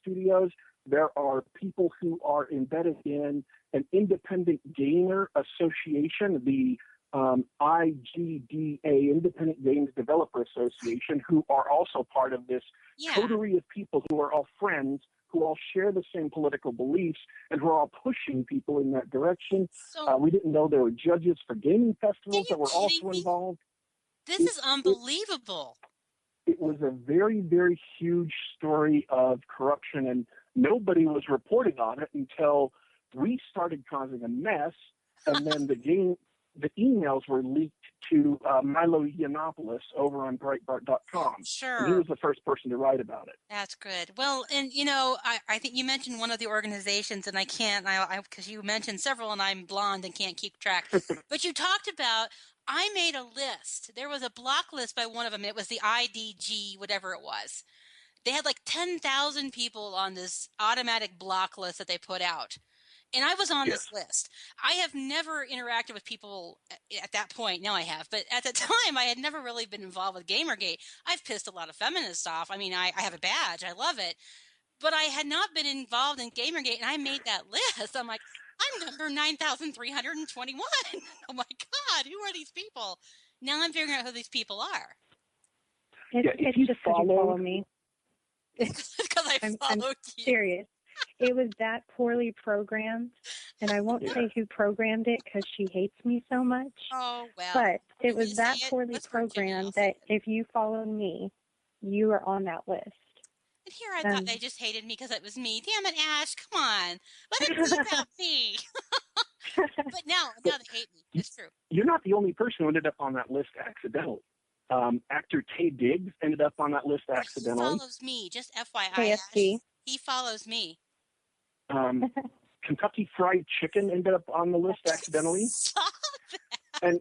D: studios. There are people who are embedded in an independent gamer association, the IGDA, Independent Games Developer Association, who are also part of this coterie of people who are all friends, who all share the same political beliefs, and who are all pushing people in that direction.
H: So,
D: we didn't know there were judges for gaming festivals that were also involved.
H: This is unbelievable.
D: It was a very, very huge story of corruption, and nobody was reporting on it until we started causing a mess, and then the emails were leaked to Milo Yiannopoulos over on Breitbart.com.
H: Sure.
D: And he was the first person to write about it.
H: That's good. Well, and I think you mentioned one of the organizations, and I can't, because you mentioned several, and I'm blonde and can't keep track. But you talked about, I made a list. There was a block list by one of them. It was the IDG, whatever it was. They had like 10,000 people on this automatic block list that they put out. And I was on this list. I have never interacted with people at that point. Now I have. But at the time, I had never really been involved with Gamergate. I've pissed a lot of feminists off. I mean, I have a badge. I love it. But I had not been involved in Gamergate, and I made that list. I'm like, I'm number 9,321. Oh, my God. Who are these people? Now I'm figuring out who these people are.
O: It's just because you follow me.
H: Because I followed you.
O: Serious. It was that poorly programmed, and I won't say who programmed it because she hates me so much.
H: Oh, well.
O: But it was that poorly programmed that if you follow me, you are on that list.
H: And here I thought they just hated me because it was me. Damn it, Ash, come on. Let it be about me. But now they hate me. It's true.
D: You're not the only person who ended up on that list accidentally. Actor Tay Diggs ended up on that list accidentally.
H: He follows me, just FYI.
O: KFC.
H: He follows me.
D: Kentucky Fried Chicken ended up on the list accidentally.
H: Stop that.
D: And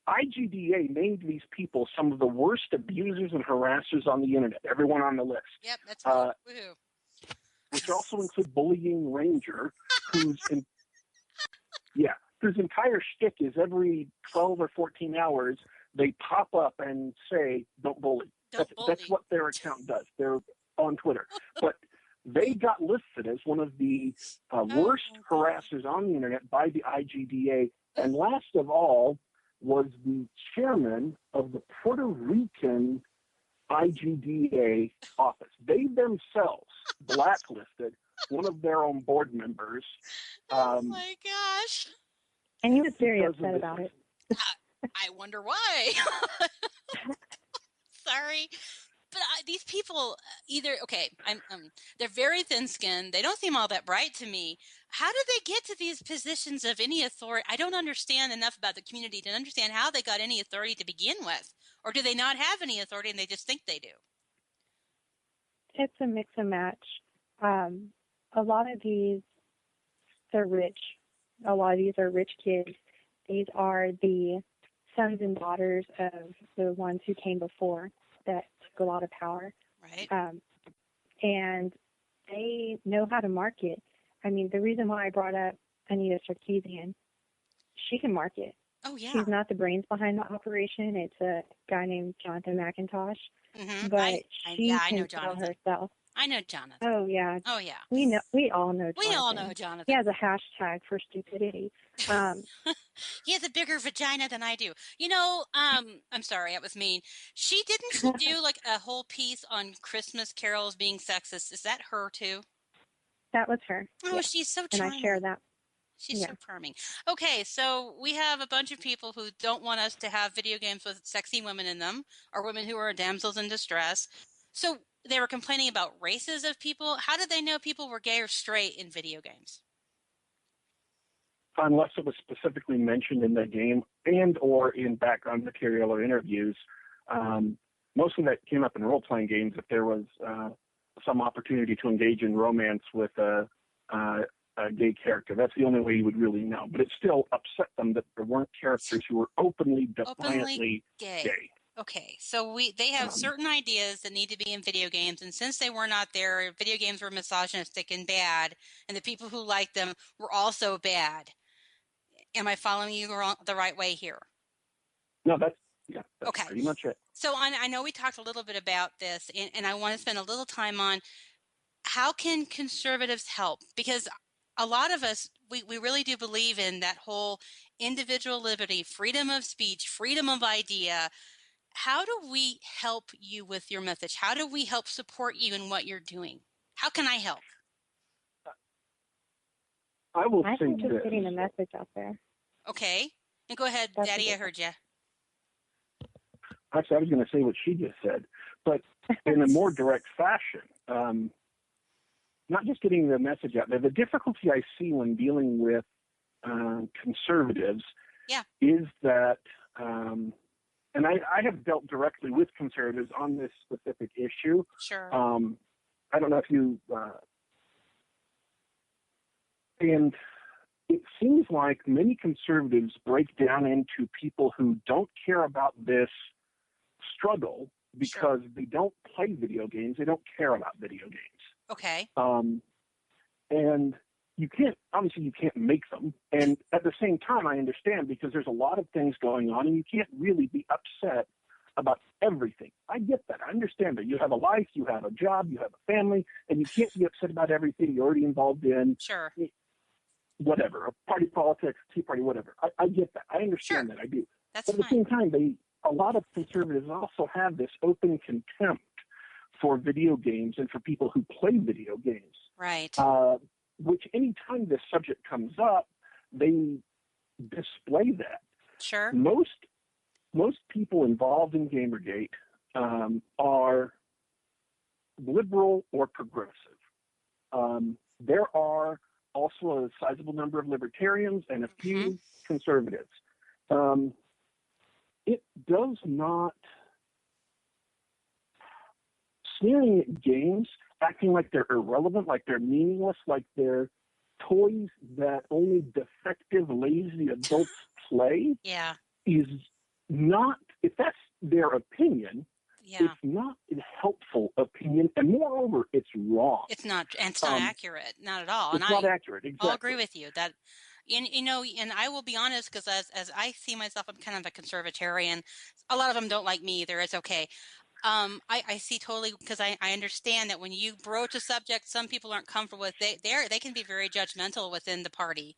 D: IGDA named these people some of the worst abusers and harassers on the internet. Everyone on the list.
H: Yep, that's right. Woohoo.
D: Which also include Bullying Ranger, who's whose entire shtick is every 12 or 14 hours they pop up and say, "Don't bully." That's what their account does. They're on Twitter, but they got listed as one of the worst harassers on the internet by the IGDA, and last of all was the chairman of the Puerto Rican IGDA office. They themselves blacklisted one of their own board members.
H: Oh my gosh!
O: And he was very upset about it.
H: I wonder why. Sorry. But these people they're very thin-skinned. They don't seem all that bright to me. How do they get to these positions of any authority? I don't understand enough about the community to understand how they got any authority to begin with. Or do they not have any authority and they just think they do?
O: It's a mix and match. A lot of these, they're rich. A lot of these are rich kids. These are the sons and daughters of the ones who came before that took a lot of power.
H: Right.
O: And they know how to market. I mean, the reason why I brought up Anita Sarkeesian, she can market.
H: Oh, yeah.
O: She's not the brains behind the operation. It's a guy named Jonathan McIntosh.
H: Mm-hmm.
O: But
H: I know
O: can sell
H: Jonathan.
O: herself.
H: I know Jonathan.
O: Oh, yeah.
H: Oh, yeah.
O: We all know Jonathan.
H: We all know Jonathan.
O: He has a hashtag for stupidity.
H: He has a bigger vagina than I do. You know, I'm sorry, that was mean. She do like a whole piece on Christmas carols being sexist. Is that her too?
O: That was her.
H: Oh,
O: yeah.
H: she's so
O: charming. And I share that.
H: She's so charming. Okay, so we have a bunch of people who don't want us to have video games with sexy women in them, or women who are damsels in distress. So they were complaining about races of people. How did they know people were gay or straight in video games?
D: Unless it was specifically mentioned in the game and or in background material or interviews. Most of that came up in role-playing games if there was some opportunity to engage in romance with a gay character. That's the only way you would really know. But it still upset them that there weren't characters who were openly, defiantly gay.
H: Okay, so they have certain ideas that need to be in video games, and since they were not there, video games were misogynistic and bad, and the people who liked them were also bad. Am I following you the right way here?
D: No, that's
H: okay.
D: Pretty much it.
H: So I know we talked a little bit about this, and I want to spend a little time on how can conservatives help? Because a lot of us, we really do believe in that whole individual liberty, freedom of speech, freedom of idea. How do we help you with your message? How do we help support you in what you're doing? How can I help?
D: I
O: think just getting the message out there.
H: Okay. And go ahead,
O: That's
H: Daddy, I heard you.
D: Actually, I was going to say what she just said, but in a more direct fashion. Not just getting the message out there. The difficulty I see when dealing with conservatives is that, and I have dealt directly with conservatives on this specific issue.
H: Sure.
D: I don't know if you, and it seems like many conservatives break down into people who don't care about this struggle because they don't play video games. They don't care about video games.
H: Okay.
D: And you can't make them. And at the same time, I understand because there's a lot of things going on and you can't really be upset about everything. I get that. I understand that. You have a life, you have a job, you have a family, and you can't be upset about everything you're already involved in.
H: Sure.
D: Whatever, party politics, Tea Party, whatever. I get that. I understand that. I do.
H: That's
D: but at the same time, a lot of conservatives also have this open contempt for video games and for people who play video games.
H: Right.
D: Which anytime this subject comes up, they display that.
H: Sure.
D: Most people involved in Gamergate are liberal or progressive. There are also a sizable number of libertarians and a few conservatives. It does not sneering at games, acting like they're irrelevant, like they're meaningless, like they're toys that only defective, lazy adults play.
H: Yeah.
D: Is not, if that's their opinion, it's not a helpful opinion, and moreover, it's wrong.
H: It's not, and it's not accurate, not at all.
D: It's not accurate, exactly.
H: I'll agree with you. That And and I will be honest, because as I see myself, I'm kind of a conservatarian. A lot of them don't like me either. It's okay. I see totally, because I understand that when you broach a subject some people aren't comfortable with, they can be very judgmental within the party,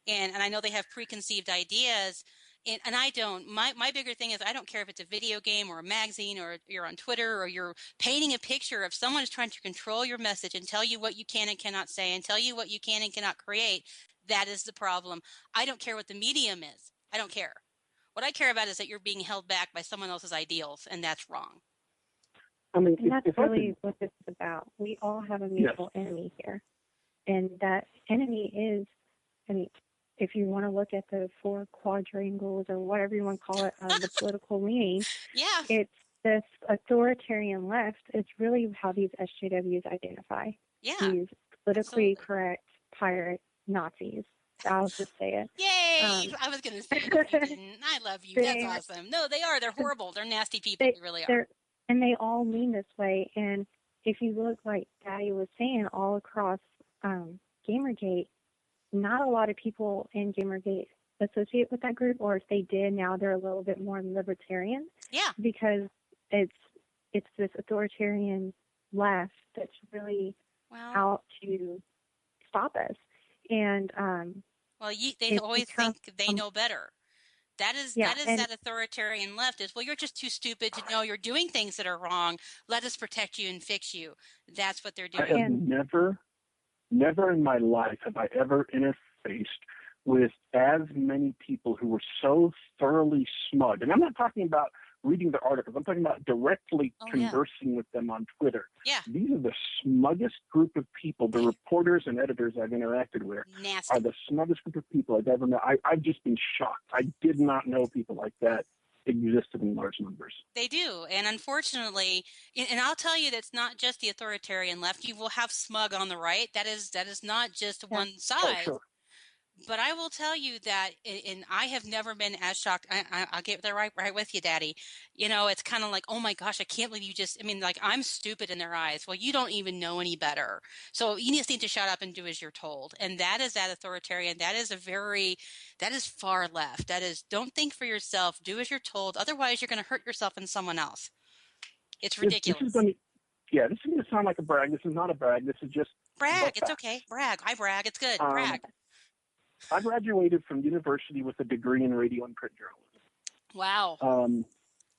H: and I know they have preconceived ideas, and I don't. My bigger thing is I don't care if it's a video game or a magazine or you're on Twitter or you're painting a picture. If someone is trying to control your message and tell you what you can and cannot say and tell you what you can and cannot create, that is the problem. I don't care what the medium is. I don't care. What I care about is that you're being held back by someone else's ideals, and that's wrong.
D: I mean,
O: and that's really what this is about. We all have a mutual enemy here. And that enemy is, I mean, if you want to look at the 4 quadrangles or whatever you want to call it, the political leaning, it's this authoritarian left. It's really how these SJWs identify. These politically correct pirate Nazis. I'll just say it.
H: Yay! I was going to say that you didn't. I love you. That's awesome. No, they are. They're horrible. They're nasty people. They really are.
O: And they all mean this way. And if you look, like Daddy was saying, all across Gamergate, not a lot of people in Gamergate associate with that group, or if they did, now they're a little bit more libertarian.
H: Yeah.
O: Because it's this authoritarian left that's really out to stop us. And
H: they always think they know better. That is that authoritarian left is, well, you're just too stupid to know you're doing things that are wrong. Let us protect you and fix you. That's what they're doing.
D: I have never in my life have I ever interfaced with as many people who were so thoroughly smug. And I'm not talking about reading their articles. I'm talking about directly conversing with them on Twitter.
H: Yeah.
D: These are the smuggest group of people. The reporters and editors I've interacted with are the smuggest group of people I've ever met. I've just been shocked. I did not know people like that existed in large numbers.
H: They do. And unfortunately, and I'll tell you, that's not just the authoritarian left. You will have smug on the right. That is not just one side.
D: Oh, sure.
H: But I will tell you that, and I have never been as shocked. I'll get there right with you, Daddy. It's kind of like, oh my gosh, I can't believe you just, like, I'm stupid in their eyes. Well, you don't even know any better. So you just need to shut up and do as you're told. And that is that authoritarian. That is far left. That is, don't think for yourself. Do as you're told. Otherwise, you're going to hurt yourself and someone else. It's ridiculous.
D: This is going to sound like a brag. This is not a brag. This is just
H: brag. It's okay. Brag. I brag. It's good. Brag.
D: I graduated from university with a degree in radio and print journalism.
H: Wow.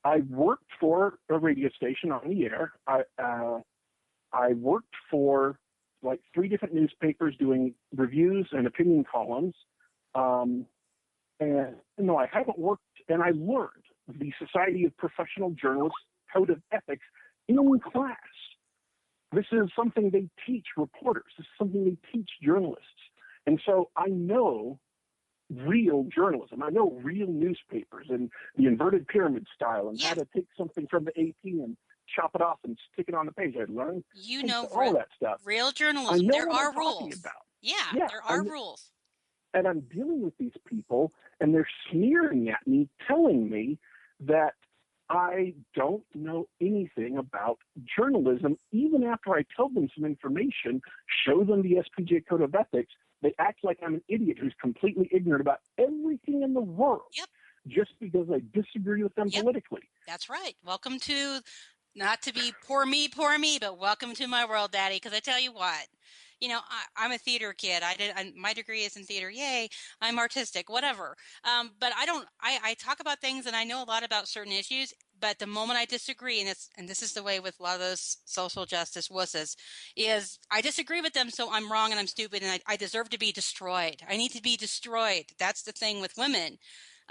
D: I worked for a radio station on the air. I worked for like 3 different newspapers doing reviews and opinion columns. And no, I haven't worked, and I learned the Society of Professional Journalists Code of Ethics in class. This is something they teach reporters. This is something they teach journalists. And so I know real journalism. I know real newspapers and the inverted pyramid style and how to take something from the AP and chop it off and stick it on the page. I learned all that stuff.
H: Real journalism. There are rules. Yeah, there are rules.
D: And I'm dealing with these people, and they're sneering at me, telling me that I don't know anything about journalism. Even after I tell them some information, show them the SPJ Code of Ethics, they act like I'm an idiot who's completely ignorant about everything in the world just because I disagree with them politically.
H: That's right. Welcome to, not to be poor me, but welcome to my world, Daddy, because I tell you what, I'm a theater kid. My degree is in theater. Yay. I'm artistic, whatever. But I talk about things and I know a lot about certain issues, but the moment I disagree, and this is the way with a lot of those social justice wusses, is I disagree with them, so I'm wrong and I'm stupid and I deserve to be destroyed. I need to be destroyed. That's the thing with women.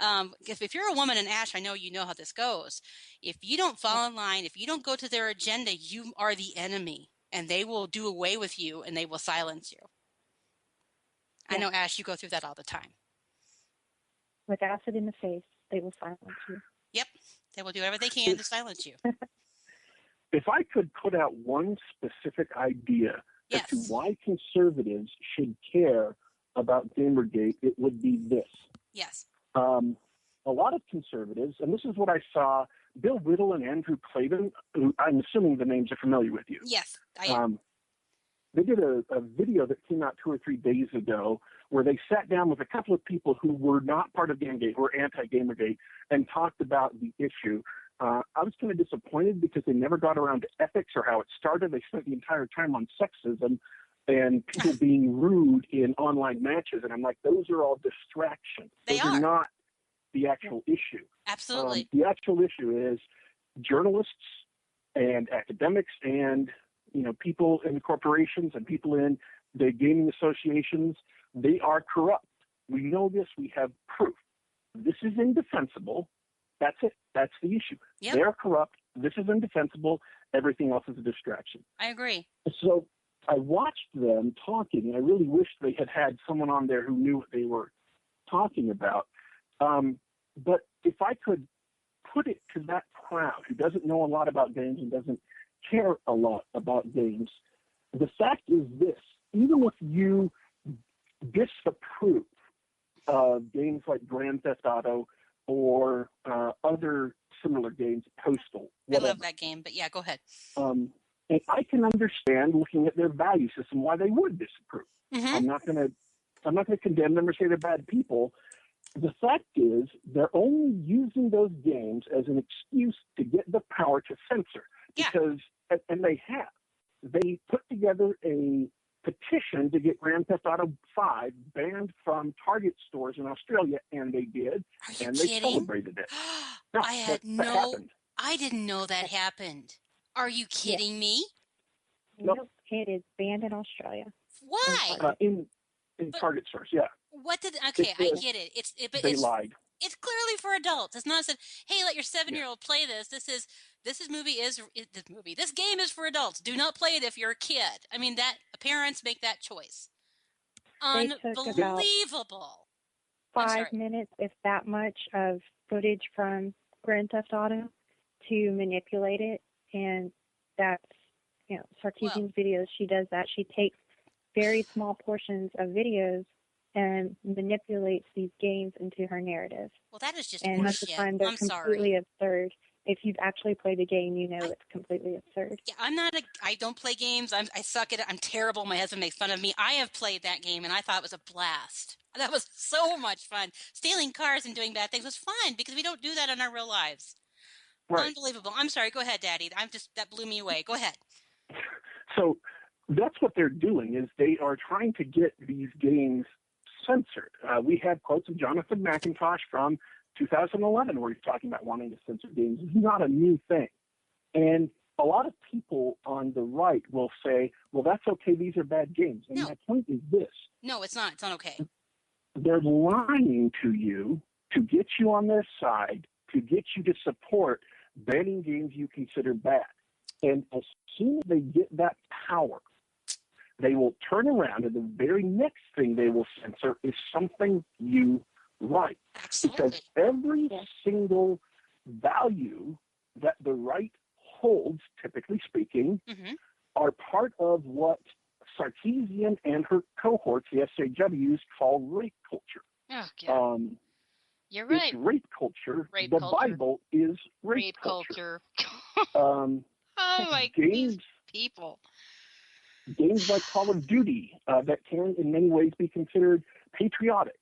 H: If you're a woman, and Ash, I know you know how this goes. If you don't fall in line, if you don't go to their agenda, you are the enemy. And they will do away with you, and they will silence you. I know, Ash, you go through that all the time.
O: With acid in the face, they will silence you.
H: Yep. They will do whatever they can to silence you.
D: If I could put out one specific idea as to why conservatives should care about Gamergate, it would be this.
H: Yes.
D: A lot of conservatives, and this is what I saw, Bill Whittle and Andrew Clavin, who I'm assuming the names are familiar with you.
H: Yes, I am.
D: They did a video that came out 2 or 3 days ago where they sat down with a couple of people who were not part of Gamergate, who were anti-Gamergate, and talked about the issue. I was kind of disappointed because they never got around to ethics or how it started. They spent the entire time on sexism and people being rude in online matches. And I'm like, those are all distractions. Those are not the actual issue.
H: Absolutely.
D: The actual issue is journalists and academics and, people in corporations and people in the gaming associations, they are corrupt. We know this. We have proof. This is indefensible. That's it. That's the issue.
H: Yep.
D: They're corrupt. This is indefensible. Everything else is a distraction.
H: I agree.
D: So I watched them talking, and I really wish they had someone on there who knew what they were talking about. But if I could put it to that crowd who doesn't know a lot about games and doesn't care a lot about games, the fact is this: even if you disapprove of games like Grand Theft Auto or other similar games, Postal, whatever.
H: I love that game, but yeah, go ahead.
D: And I can understand, looking at their value system, why they would disapprove.
H: Mm-hmm.
D: I'm not going to condemn them or say they're bad people. The fact is, they're only using those games as an excuse to get the power to censor. Because, and they have. They put together a petition to get Grand Theft Auto 5 banned from Target stores in Australia, and they did, and they celebrated it. No,
H: I didn't know that happened. Are you kidding me?
O: Nope, it is banned in Australia.
H: Why?
D: In Target stores, yeah.
H: What did? Okay, I get it.
D: They lied.
H: It's clearly for adults. It's not said, "Hey, let your 7-year-old play this." This game is for adults. Do not play it if you're a kid. I mean, that parents make that choice. Unbelievable.
O: 5 minutes, if that much, of footage from Grand Theft Auto to manipulate it, and that's Sarkeesian's videos. She does that. She takes very small portions of videos and manipulates these games into her narrative.
H: Well, that is just
O: and most of the time they're completely absurd. If you've actually played the game, you know it's completely absurd.
H: Yeah, I don't play games. I suck at it. I'm terrible. My husband makes fun of me. I have played that game, and I thought it was a blast. That was so much fun. Stealing cars and doing bad things was fun because we don't do that in our real lives. Right. Unbelievable. I'm sorry. Go ahead, Daddy. That blew me away. Go ahead.
D: So that's what they're doing, is they are trying to get these games censored. We had quotes of Jonathan McIntosh from 2011 where he's talking about wanting to censor games. It's not a new thing. And a lot of people on the right will say, well, that's okay, these are bad games. And my point is this.
H: No, it's not. It's not okay.
D: They're lying to you to get you on their side, to get you to support banning games you consider bad. And as soon as they get that power, they will turn around, and the very next thing they will censor is something you like.
H: Absolutely.
D: Because every single value that the right holds, typically speaking, are part of what Sarkeesian and her cohorts, the SJWs, call rape culture.
P: Oh, God. You're right.
D: It's rape culture.
P: Rape
D: the
P: culture.
D: Bible is rape culture.
P: Oh, my these people.
D: Games like Call of Duty that can, in many ways, be considered patriotic.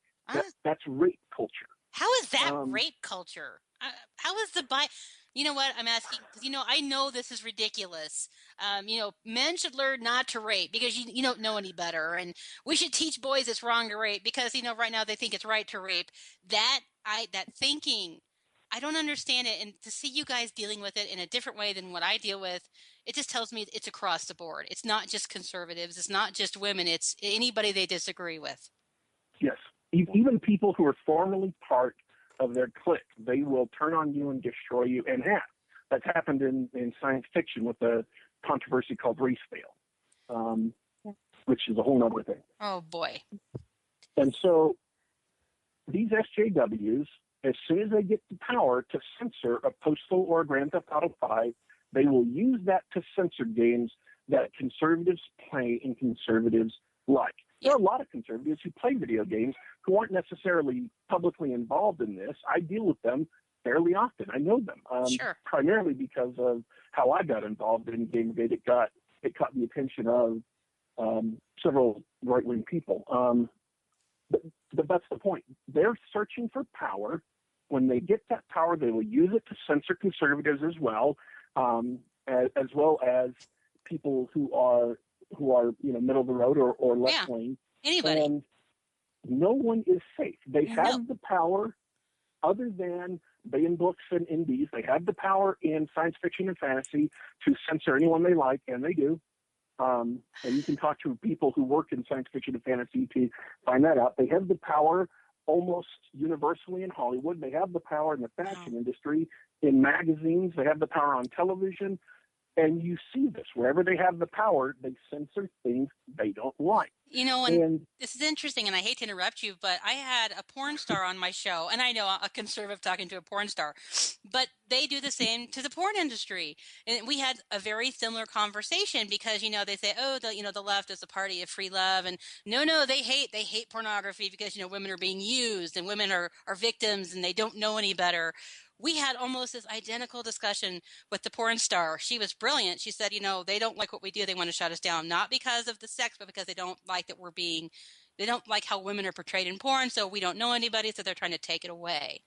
D: That's rape culture.
H: How is that rape culture? How is the Bible? You know what I'm asking? I know this is ridiculous. Men should learn not to rape because you don't know any better, and we should teach boys it's wrong to rape because right now they think it's right to rape. That thinking, I don't understand it, and to see you guys dealing with it in a different way than what I deal with, it just tells me it's across the board. It's not just conservatives. It's not just women. It's anybody they disagree with.
D: Yes. Even people who are formerly part of their clique, they will turn on you and destroy you, and have. That's happened in science fiction with a controversy called race veil, which is a whole other thing.
H: Oh, boy.
D: And so these SJWs, as soon as they get the power to censor a Postal or a Grand Theft Auto 5, they will use that to censor games that conservatives play and conservatives like. There are a lot of conservatives who play video games who aren't necessarily publicly involved in this. I deal with them fairly often. I know them, primarily because of how I got involved in Gamergate. It caught the attention of several right-wing people. But that's the point. They're searching for power. When they get that power, they will use it to censor conservatives as well as people who are middle of the road or left wing.
H: Anybody.
D: And no one is safe. They have the power, other than in books and indies. They have the power in science fiction and fantasy to censor anyone they like, and they do. And you can talk to people who work in science fiction and fantasy to find that out. They have the power almost universally in Hollywood. They have the power in the fashion industry, in magazines. They have the power on television. And you see this. Wherever they have the power, they censor things they don't like.
H: And this is interesting, and I hate to interrupt you, but I had a porn star on my show, and I know a conservative talking to a porn star, but they do the same to the porn industry. And we had a very similar conversation because, they say, the left is a party of free love, and no, they hate pornography because, women are being used and women are victims and they don't know any better. We had almost this identical discussion with the porn star. She was brilliant. She said, they don't like what we do. They want to shut us down, not because of the sex, but because they don't like that they don't like how women are portrayed in porn. So we don't know anybody. So they're trying to take it away.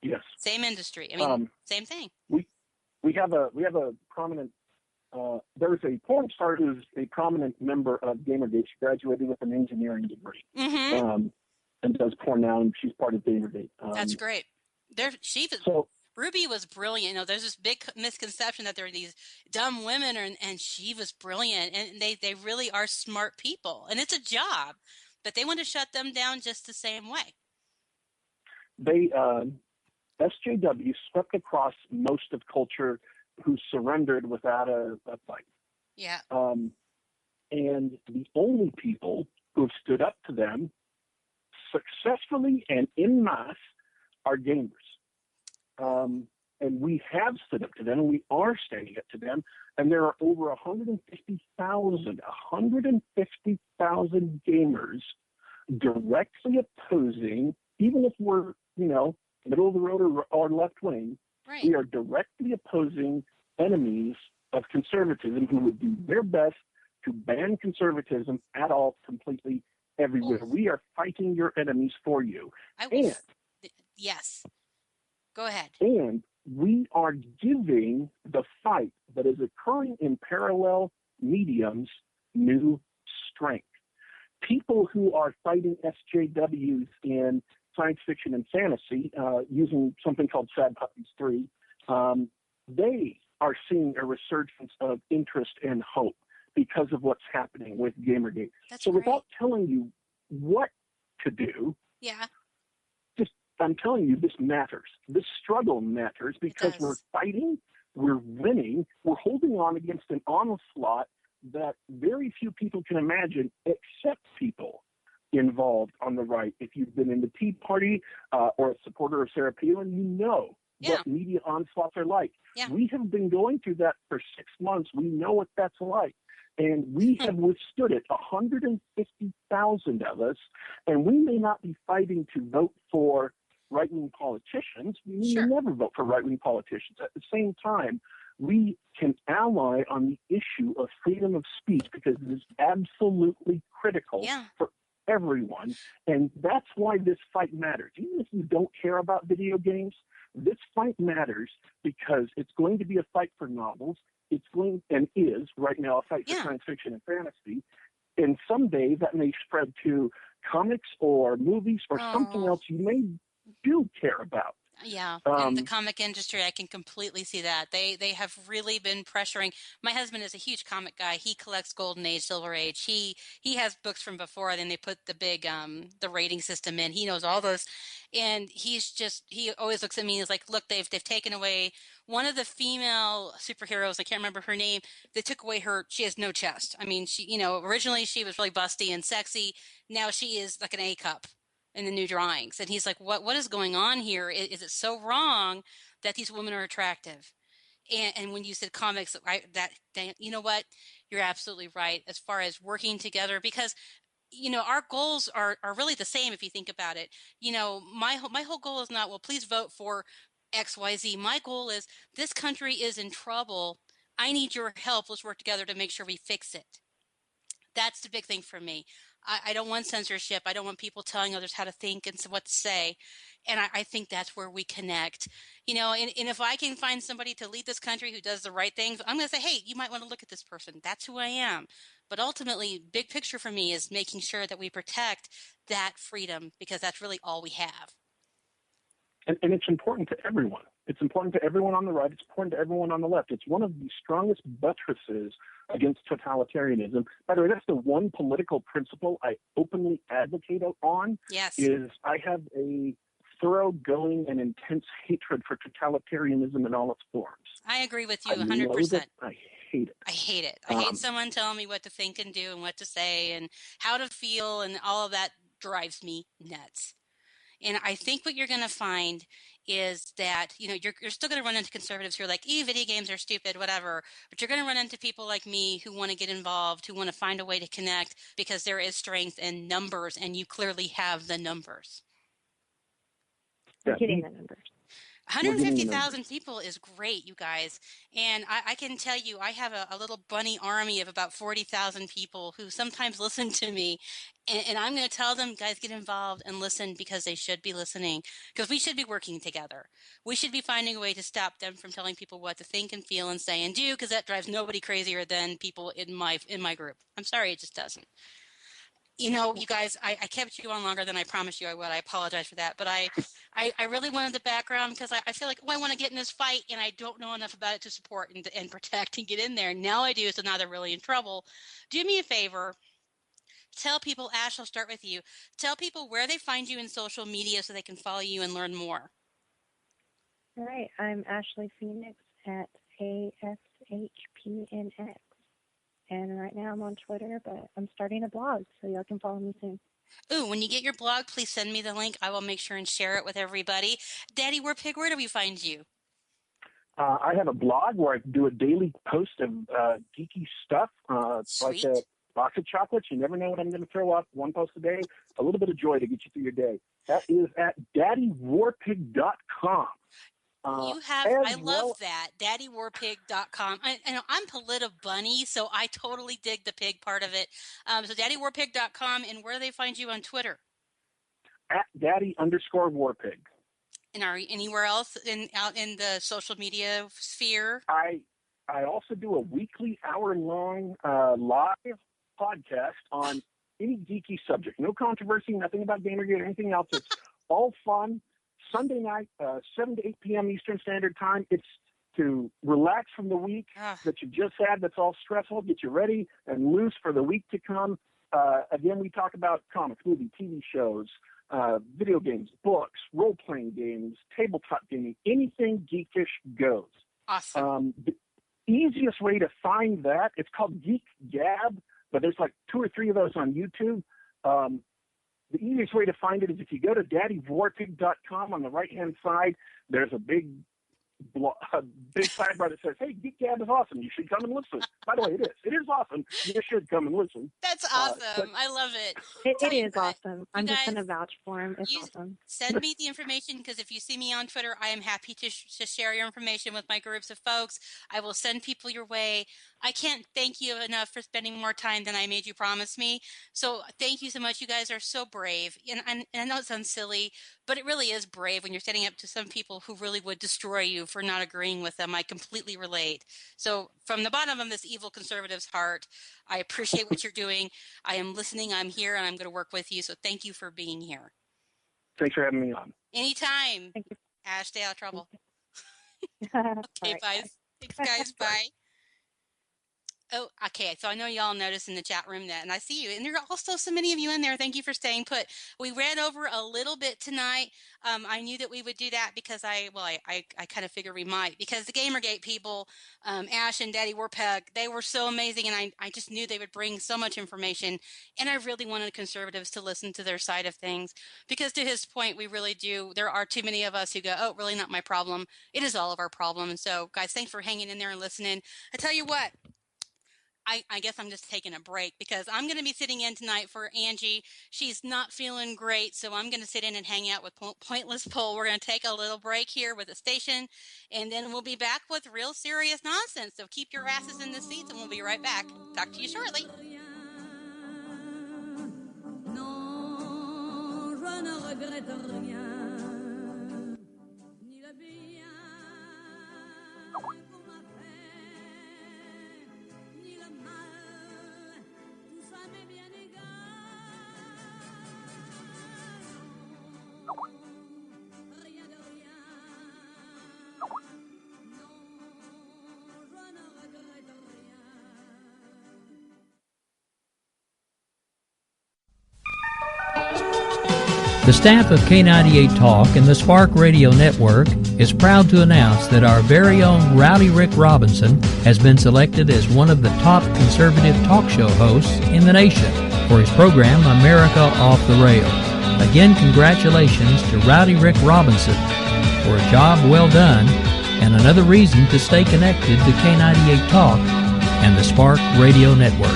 D: Yes.
H: Same industry. I mean, same thing.
D: We have a prominent, there's a porn star who's a prominent member of Gamergate. She graduated with an engineering degree and does porn now, and she's part of Gamergate.
H: That's great. Ruby was brilliant. There's this big misconception that there are these dumb women, and she was brilliant, and they really are smart people, and it's a job, but they want to shut them down just the same way.
D: They SJW swept across most of culture, who surrendered without a fight.
H: Yeah.
D: And the only people who have stood up to them successfully and en masse are gamers. And we have stood up to them, and we are standing up to them. And there are over 150,000 gamers directly opposing, even if we're, middle of the road or left wing, we are directly opposing enemies of conservatism who would do their best to ban conservatism at all, completely, everywhere. We are fighting your enemies for you.
H: Yes. Go ahead.
D: And we are giving the fight that is occurring in parallel mediums new strength. People who are fighting SJWs in science fiction and fantasy, using something called Sad Puppies 3, they are seeing a resurgence of interest and hope because of what's happening with Gamergate. Without telling you what to do, I'm telling you, this matters. This struggle matters because we're fighting, we're winning, we're holding on against an onslaught that very few people can imagine except people involved on the right. If you've been in the Tea Party or a supporter of Sarah Palin, you know what media onslaughts are like.
H: Yeah.
D: We have been going through that for 6 months. We know what that's like. And we have withstood it, 150,000 of us, and we may not be fighting to vote for right-wing politicians. We may never vote for right-wing politicians. At the same time, we can ally on the issue of freedom of speech because it is absolutely critical for everyone. And that's why this fight matters. Even if you don't care about video games, this fight matters because it's going to be a fight for novels. It's going and is right now a fight for science fiction and fantasy. And someday that may spread to comics or movies or something else you may do care about.
H: Yeah, in the comic industry, I can completely see that. They have really been pressuring. My husband is a huge comic guy. He collects Golden Age, Silver Age. He has books from before. Then they put the big the rating system in. He knows all those, and he always looks at me and is like, "Look, they've taken away one of the female superheroes. I can't remember her name. They took away her. She has no chest. I mean, originally she was really busty and sexy. Now she is like an A cup in the new drawings." And he's like, what is going on here? Is it so wrong that these women are attractive? And when you said comics, you know what? You're absolutely right as far as working together because, our goals are really the same if you think about it. My whole goal is not, well, please vote for XYZ. My goal is this country is in trouble. I need your help. Let's work together to make sure we fix it. That's the big thing for me. I don't want censorship. I don't want people telling others how to think and what to say. And I think that's where we connect. And if I can find somebody to lead this country who does the right things, I'm going to say, hey, you might want to look at this person. That's who I am. But ultimately, big picture for me is making sure that we protect that freedom, because that's really all we have.
D: And it's important to everyone. It's important to everyone on the right. It's important to everyone on the left. It's one of the strongest buttresses against totalitarianism. By the way, that's the one political principle I openly advocate on.
H: Yes.
D: Is I have a thoroughgoing and intense hatred for totalitarianism in all its forms.
H: I agree with you 100%.
D: I hate it.
H: I hate it. I hate someone telling me what to think and do and what to say and how to feel, and all of that drives me nuts. And I think what you're going to find is that, you're still going to run into conservatives who are like, video games are stupid, whatever. But you're going to run into people like me who want to get involved, who want to find a way to connect, because there is strength in numbers, and you clearly have the numbers.
O: We're getting the numbers.
H: 150,000 people is great, you guys. And I can tell you, I have a little bunny army of about 40,000 people who sometimes listen to me. And I'm going to tell them, guys, get involved and listen, because they should be listening, because we should be working together. We should be finding a way to stop them from telling people what to think and feel and say and do, because that drives nobody crazier than people in my group. I'm sorry, it just doesn't. You guys, I kept you on longer than I promised you I would. I apologize for that. But I really wanted the background, because I feel like, I want to get in this fight, and I don't know enough about it to support and protect and get in there. Now I do, so now they're really in trouble. Do me a favor. Tell people, Ash, I'll start with you. Tell people where they find you in social media so they can follow you and learn more.
O: All right. I'm Ashley Phoenix at ASHPNX. And right now I'm on Twitter, but I'm starting a blog, so y'all can follow me soon.
H: Ooh, when you get your blog, please send me the link. I will make sure and share it with everybody. Daddy Warpig, where do we find you?
D: I have a blog where I do a daily post of geeky stuff.
H: Sweet.
D: Like a box of chocolates. You never know what I'm going to throw up. One post a day. A little bit of joy to get you through your day. That is at daddywarpig.com.
H: I love that, daddywarpig.com. I'm Polita Bunny, so I totally dig the pig part of it. So daddywarpig.com, and where do they find you on Twitter?
D: At daddy_warpig.
H: And are you anywhere else out in the social media sphere?
D: I also do a weekly hour-long live podcast on any geeky subject. No controversy, nothing about Gamergate or anything else. It's all fun. Sunday night, 7 to 8 p.m. Eastern Standard Time. It's to relax from the week that you just had that's all stressful, get you ready and loose for the week to come. Again, we talk about comics, movies, TV shows, video games, books, role-playing games, tabletop gaming, anything geekish goes.
H: Awesome.
D: The easiest way to find that, it's called Geek Gab, but there's like 2 or 3 of those on YouTube. The easiest way to find it is if you go to daddywarpig.com. On the right-hand side, there's a big sidebar that says, hey, Geek Gab is awesome. You should come and listen. By the way, it is. It is awesome. You should come and listen.
H: That's awesome. I love it.
O: It is awesome. I'm just going to vouch for him. It's awesome.
H: Send me the information, because if you see me on Twitter, I am happy to share your information with my groups of folks. I will send people your way. I can't thank you enough for spending more time than I made you promise me. So thank you so much. You guys are so brave. And I know it sounds silly, but it really is brave when you're standing up to some people who really would destroy you for not agreeing with them. I completely relate. So from the bottom of this evil conservative's heart, I appreciate what you're doing. I am listening. I'm here, and I'm going to work with you. So thank you for being here.
D: Thanks for having me on.
H: Anytime.
O: Thank you.
H: Ash, stay out of trouble.
O: Okay,
H: right, bye. Thanks, guys. Bye. Oh, okay. So I know y'all noticed in the chat room that, and I see you, and there are also so many of you in there. Thank you for staying put. We ran over a little bit tonight. I knew that we would do that because I kind of figured we might, because the Gamergate people, Ash and Daddy Warpeg, they were so amazing, and I just knew they would bring so much information, and I really wanted conservatives to listen to their side of things, because to his point, we really do. There are too many of us who go, oh, really not my problem. It is all of our problem. And so, guys, thanks for hanging in there and listening. I tell you what, I guess I'm just taking a break, because I'm going to be sitting in tonight for Angie. She's not feeling great, so I'm going to sit in and hang out with Pointless Pole. We're going to take a little break here with the station, and then we'll be back with real serious nonsense. So keep your asses in the seats, and we'll be right back. Talk to you shortly.
G: regrette rien, ni le bien qu'on m'a fait, ni le mal, tout ça m'est bien égal. Non, rien de rien, non, je ne regrette rien.
A: The staff of K98 Talk and the Spark Radio Network is proud to announce that our very own Rowdy Rick Robinson has been selected as one of the top conservative talk show hosts in the nation for his program America Off the Rails. Again, congratulations to Rowdy Rick Robinson for a job well done and another reason to stay connected to K98 Talk and the Spark Radio Network.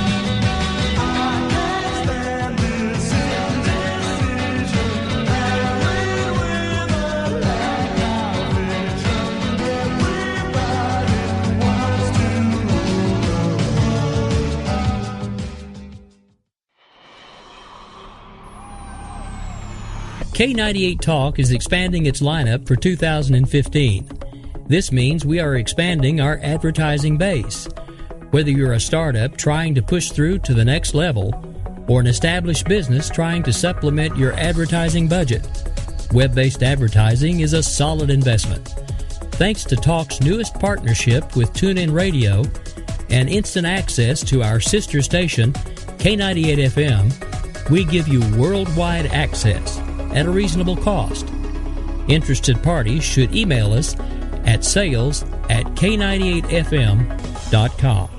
A: K98 Talk is expanding its lineup for 2015. This means we are expanding our advertising base. Whether you're a startup trying to push through to the next level or an established business trying to supplement your advertising budget, web-based advertising is a solid investment. Thanks to Talk's newest partnership with TuneIn Radio and instant access to our sister station, K98 FM, we give you worldwide access at a reasonable cost. Interested parties should email us at sales@k98fm.com.